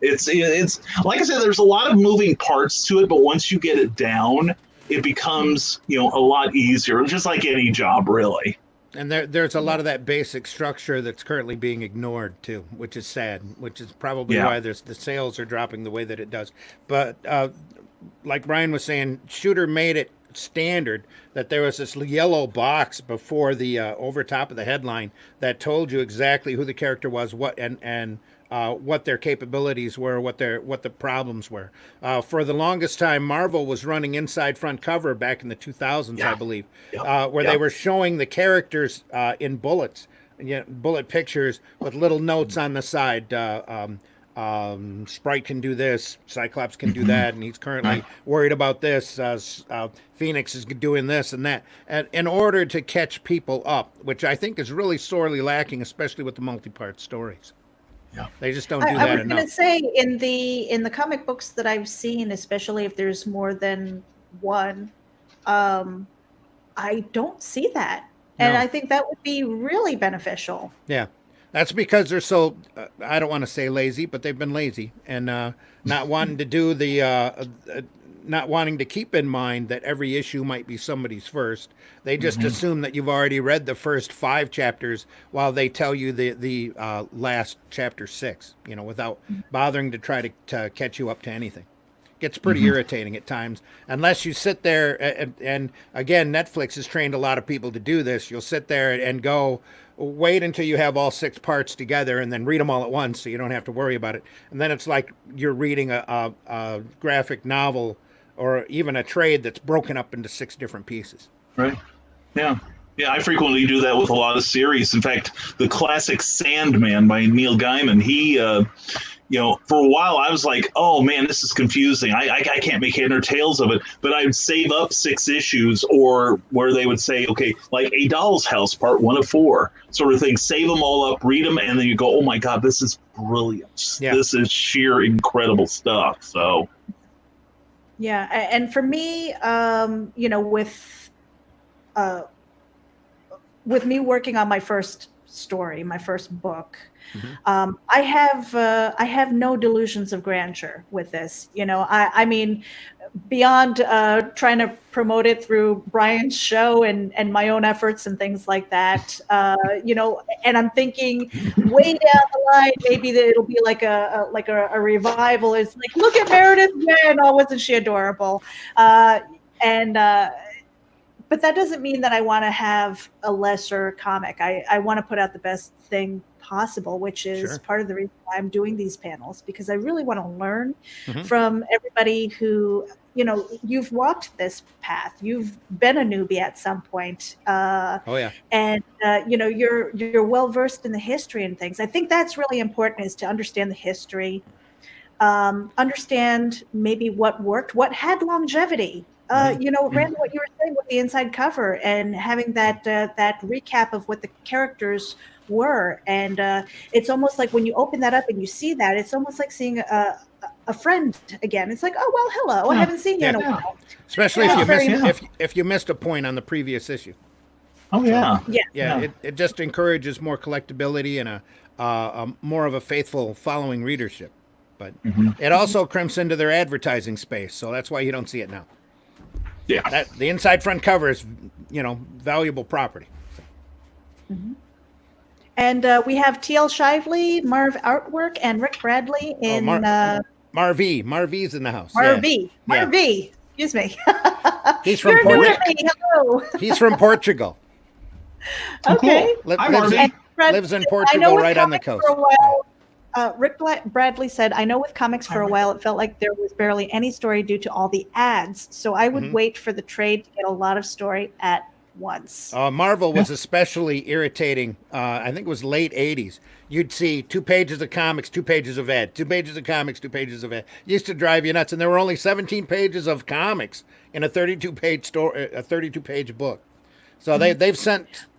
It's like I said, there's a lot of moving parts to it, but once you get it down, it becomes, a lot easier, just like any job, really.
And there's a lot of that basic structure that's currently being ignored too, which is sad, which is probably why the sales are dropping the way that it does. But like Brian was saying, Shooter made it standard that there was this yellow box before the over top of the headline that told you exactly who the character was, what their capabilities were, what the problems were. For the longest time, Marvel was running inside front cover back in the 2000s, I believe, where they were showing the characters in bullets, bullet pictures with little notes on the side. Sprite can do this, Cyclops can do that, and he's currently worried about this. Phoenix is doing this and that, and in order to catch people up, which I think is really sorely lacking, especially with the multi-part stories. Yeah, they just don't do that enough. I was going to
say in the comic books that I've seen, especially if there's more than one, I don't see that, and I think that would be really beneficial.
Yeah. That's because they're so, I don't want to say lazy, but they've been lazy and not wanting to do not wanting to keep in mind that every issue might be somebody's first. They just assume that you've already read the first 5 chapters while they tell you the last chapter 6, without bothering to try to catch you up to anything. Gets pretty irritating at times, unless you sit there and again, Netflix has trained a lot of people to do this. You'll sit there and go, wait until you have all 6 parts together and then read them all at once so you don't have to worry about it. And then it's like you're reading a graphic novel or even a trade that's broken up into 6 different pieces.
Right. Yeah. Yeah, I frequently do that with a lot of series. In fact, the classic Sandman by Neil Gaiman, he, for a while I was like, oh man, this is confusing. I can't make head or tails of it. But I'd save up 6 issues, or where they would say, okay, like A Doll's House, part 1 of 4, sort of thing. Save them all up, read them, and then you go, oh my God, this is brilliant. Yeah. This is sheer incredible stuff. So,
yeah, and for me, with me working on my first story, my first book, I have no delusions of grandeur with this. I mean, beyond trying to promote it through Brian's show and my own efforts and things like that, and I'm thinking way down the line, maybe that it'll be like a revival. It's like, look at Meredith Loughran. Oh, wasn't she adorable? But that doesn't mean that I want to have a lesser comic. I want to put out the best thing possible, which is part of the reason why I'm doing these panels, because I really want to learn from everybody who, you've walked this path. You've been a newbie at some point. And, you're well-versed in the history and things. I think that's really important, is to understand the history, understand maybe what worked, what had longevity. Randy, what you were saying with the inside cover and having that recap of what the characters were, and it's almost like when you open that up and you see that, it's almost like seeing a friend again. It's like, oh well, hello, I haven't seen you in a while.
Especially if you missed a point on the previous issue.
Oh yeah,
It just encourages more collectability and a more of a faithful following readership. But it also crimps into their advertising space, so that's why you don't see it now.
Yeah,
the inside front cover is, valuable property.
And we have T.L. Shively, Marv Artwork, and Rick Bradley in
Marv. Marv's in the house.
Marv. Excuse me.
He's from Portugal.
Hello.
He's from Portugal.
Okay.
Lives in Portugal, right on the coast.
Rick Bradley said, I know with comics for a while, it felt like there was barely any story due to all the ads. So I would wait for the trade to get a lot of story at once.
Marvel was especially irritating. I think it was late 80s. You'd see 2 pages of comics, 2 pages of ad, 2 pages of comics, 2 pages of ad. It used to drive you nuts. And there were only 17 pages of comics in a 32-page book. So they've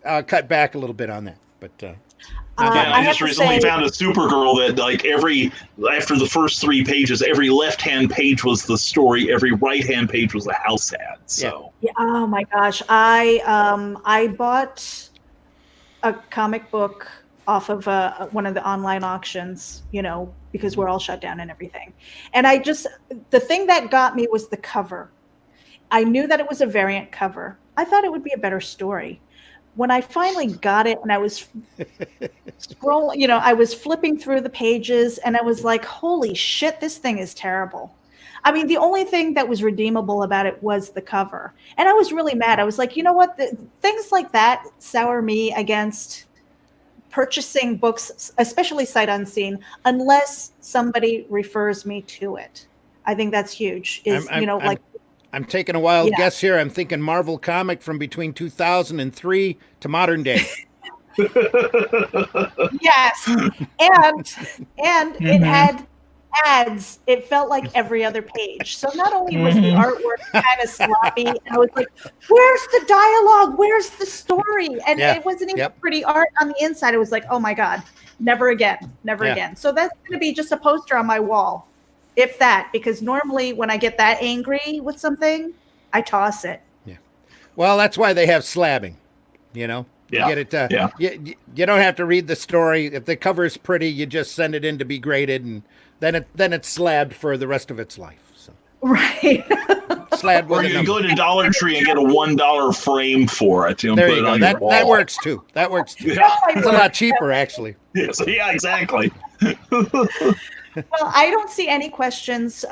cut back a little bit on that. But
I just recently found a Supergirl that, like, after the first 3 pages, every left-hand page was the story, every right-hand page was a house ad. So,
oh my gosh, I bought a comic book off of one of the online auctions, because we're all shut down and everything. And the thing that got me was the cover. I knew that it was a variant cover. I thought it would be a better story. When I finally got it and I was scrolling, I was flipping through the pages and I was like, holy shit, this thing is terrible. I mean, the only thing that was redeemable about it was the cover. And I was really mad. I was like, you know what? Things like that sour me against purchasing books, especially sight unseen, unless somebody refers me to it. I think that's huge.
I'm taking a wild guess here. I'm thinking Marvel comic from between 2003 to modern day.
Yes. And it had ads. It felt like every other page. So not only was the artwork kind of sloppy, and I was like, where's the dialogue? Where's the story? And it wasn't even pretty art on the inside. It was like, oh my God, never again. So that's going to be just a poster on my wall. If that, because normally when I get that angry with something, I toss it.
Yeah. Well, that's why they have slabbing, You get it. You don't have to read the story. If the cover is pretty, you just send it in to be graded, and then it's slabbed for the rest of its life. So.
Right.
Slabbed.
Or you can go to Dollar Tree and get a $1 frame for it.
There you go. That works too.
Yeah.
It's a lot cheaper, actually.
Yes. Yeah, exactly.
Well, I don't see any questions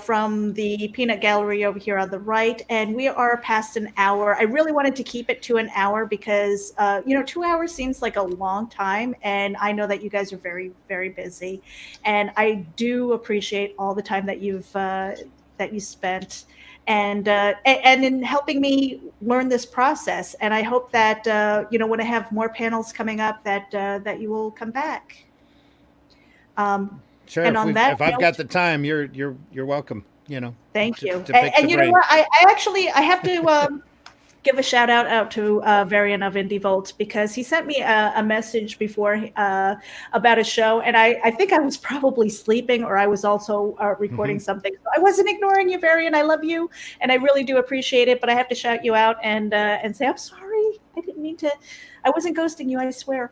from the peanut gallery over here on the right, and we are past an hour. I really wanted to keep it to an hour because, 2 hours seems like a long time, and I know that you guys are very, very busy, and I do appreciate all the time that you've that you spent, and in helping me learn this process. And I hope that when I have more panels coming up, that you will come back.
Sure.
And on that
if I've
note,
got the time, you're welcome.
Thank you.
To pick
And
the
you
brain.
know what? I have to give a shout out to Varian of Indie Volt, because he sent me a message before about a show, and I think I was probably sleeping, or I was also recording something. So I wasn't ignoring you, Varian. I love you, and I really do appreciate it. But I have to shout you out and say I'm sorry. I didn't mean to. I wasn't ghosting you. I swear.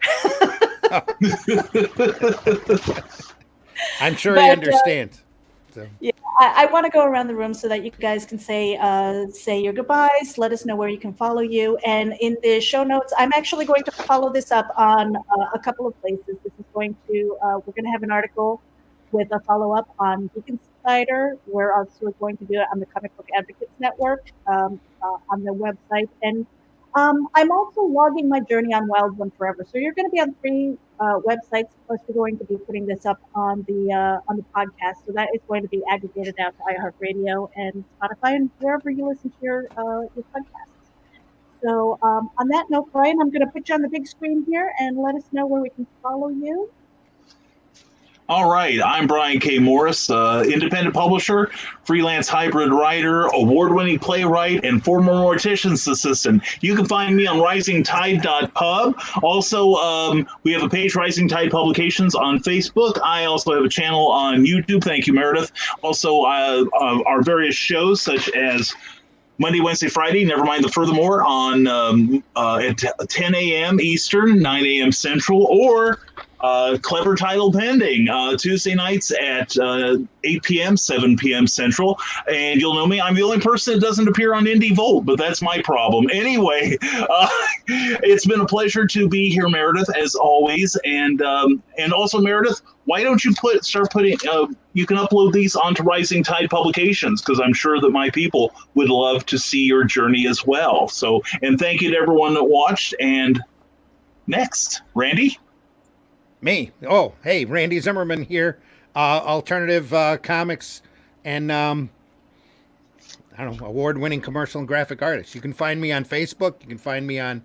I'm sure he understands. So.
Yeah, I want to go around the room so that you guys can say your goodbyes. Let us know where you can follow you. And in the show notes, I'm actually going to follow this up on a couple of places. This is going to we're going to have an article with a follow up on Geek Insider. We're also going to do it on the Comic Book Advocates Network on the website. And I'm also logging my journey on Wild One Forever. So you're going to be on 3 websites. Plus, we're going to be putting this up on the podcast. So that is going to be aggregated out to iHeartRadio and Spotify and wherever you listen to your podcasts. So on that note, Brian, I'm going to put you on the big screen here and let us know where we can follow you.
All right, I'm Brian K. Morris, independent publisher, freelance hybrid writer, award-winning playwright, and former mortician's assistant. You can find me on risingtide.pub. Also, we have a page, Rising Tide Publications, on Facebook. I also have a channel on YouTube. Thank you, Meredith. Also, our various shows, such as Monday, Wednesday, Friday, never mind the furthermore, on at 10 a.m. Eastern, 9 a.m. Central, or Clever Title Pending, Tuesday nights at 8 p.m., 7 p.m. Central. And you'll know me, I'm the only person that doesn't appear on Indie Volt, but that's my problem. Anyway, it's been a pleasure to be here, Meredith, as always. And also, Meredith, why don't you start putting, you can upload these onto Rising Tide Publications, because I'm sure that my people would love to see your journey as well. So, and thank you to everyone that watched. And next, Randy?
Me. Oh, hey, Randy Zimmerman here. Alternative comics and award-winning commercial and graphic artist. You can find me on Facebook. You can find me on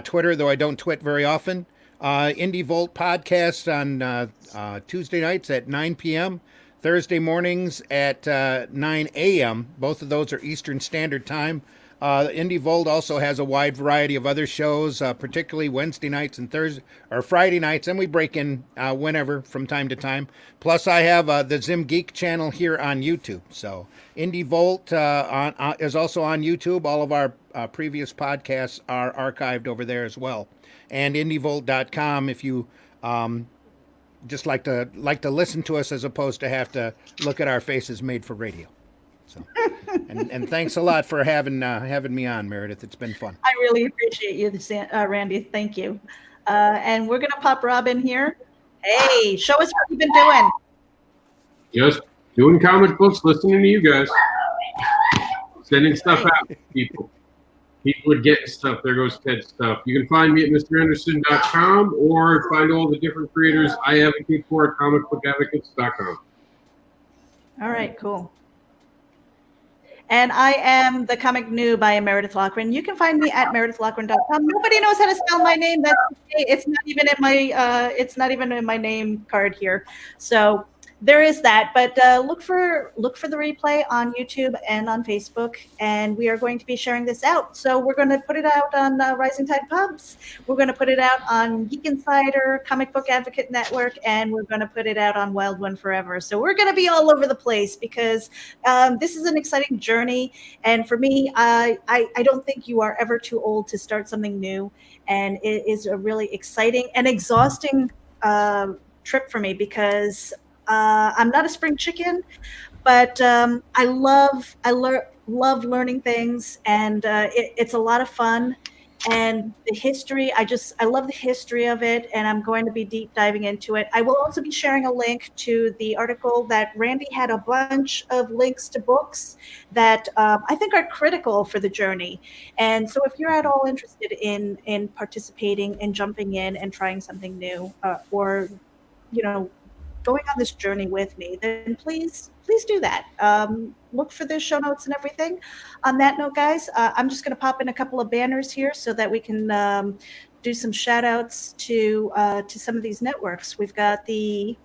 Twitter, though I don't twit very often. Indie Volt podcast on Tuesday nights at 9 p.m., Thursday mornings at 9 a.m. Both of those are Eastern Standard Time. Indie Volt also has a wide variety of other shows, particularly Wednesday nights and Friday nights, and we break in whenever from time to time. Plus, I have the Zim Geek channel here on YouTube. So, Indie Volt is also on YouTube. All of our previous podcasts are archived over there as well. And indievolt.com if you just like to listen to us as opposed to have to look at our faces made for radio. So, and thanks a lot for having me on, Meredith. It's been fun.
I really appreciate you, Randy. Thank you. And we're gonna pop Rob in here. Hey, show us what you've been doing.
Just doing comic books, listening to you guys, sending stuff out to people. People are getting stuff. There goes Ted's stuff. You can find me at MrAndersin.com or find all the different creators I advocate for at comicbookadvocates.com.
All right, cool. And I am the Comic Newb. I am Meredith Loughran. You can find me at meredithloughran.com. Nobody knows how to spell my name. That's okay. It's not even in my name card here. So there is that, but look for the replay on YouTube and on Facebook, and we are going to be sharing this out. So we're going to put it out on Rising Tide Pubs. We're going to put it out on Geek Insider, Comic Book Advocate Network, and we're going to put it out on Wild One Forever. So we're going to be all over the place because this is an exciting journey. And for me, I don't think you are ever too old to start something new, and it is a really exciting and exhausting trip for me because I'm not a spring chicken, but I love learning things, and it's a lot of fun. And the history, I love the history of it, and I'm going to be deep diving into it. I will also be sharing a link to the article that Randy had a bunch of links to books that I think are critical for the journey. And so if you're at all interested in participating and jumping in and trying something new, or going on this journey with me, then please do that. Look for the show notes and everything. On that note, guys, I'm just going to pop in a couple of banners here so that we can do some shout outs to some of these networks. We've got the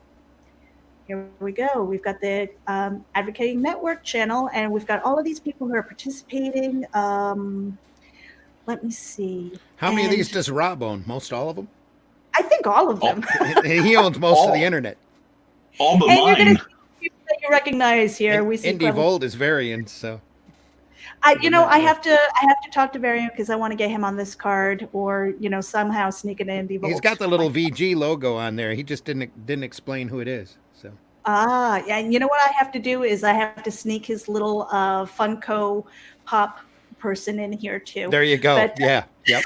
Here we go. We've got the Advocating Network channel, and we've got all of these people who are participating. Let me see.
How many of these does Rob own? Most all of them?
I think all of them.
He owns most of the internet.
All but
And you're going
mine.
to see people that you recognize here. We see
Indie Volt is Variant, so.
I have to talk to Variant because I want to get him on this card, or somehow sneak an Indie Volt.
He's got the little VG logo on there. He just didn't explain who it is. So.
Yeah, and you know what I have to do is I have to sneak his little Funko Pop person in here too.
There you go. But, yeah. Yep.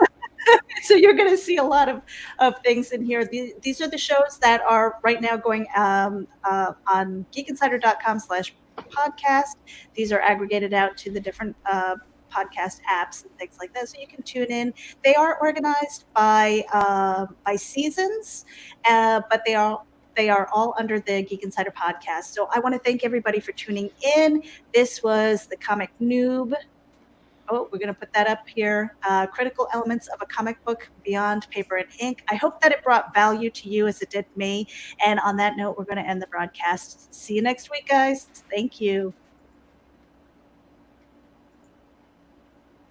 So you're going to see a lot of things in here. These are the shows that are right now going on geekinsider.com/podcast. These are aggregated out to the different podcast apps and things like that, so you can tune in. They are organized by seasons, but they are all under the Geek Insider podcast. So I want to thank everybody for tuning in. This was the Comic Newb. Oh, we're going to put that up here. Critical elements of a comic book beyond paper and ink. I hope that it brought value to you as it did me. And on that note, we're going to end the broadcast. See you next week, guys. Thank you.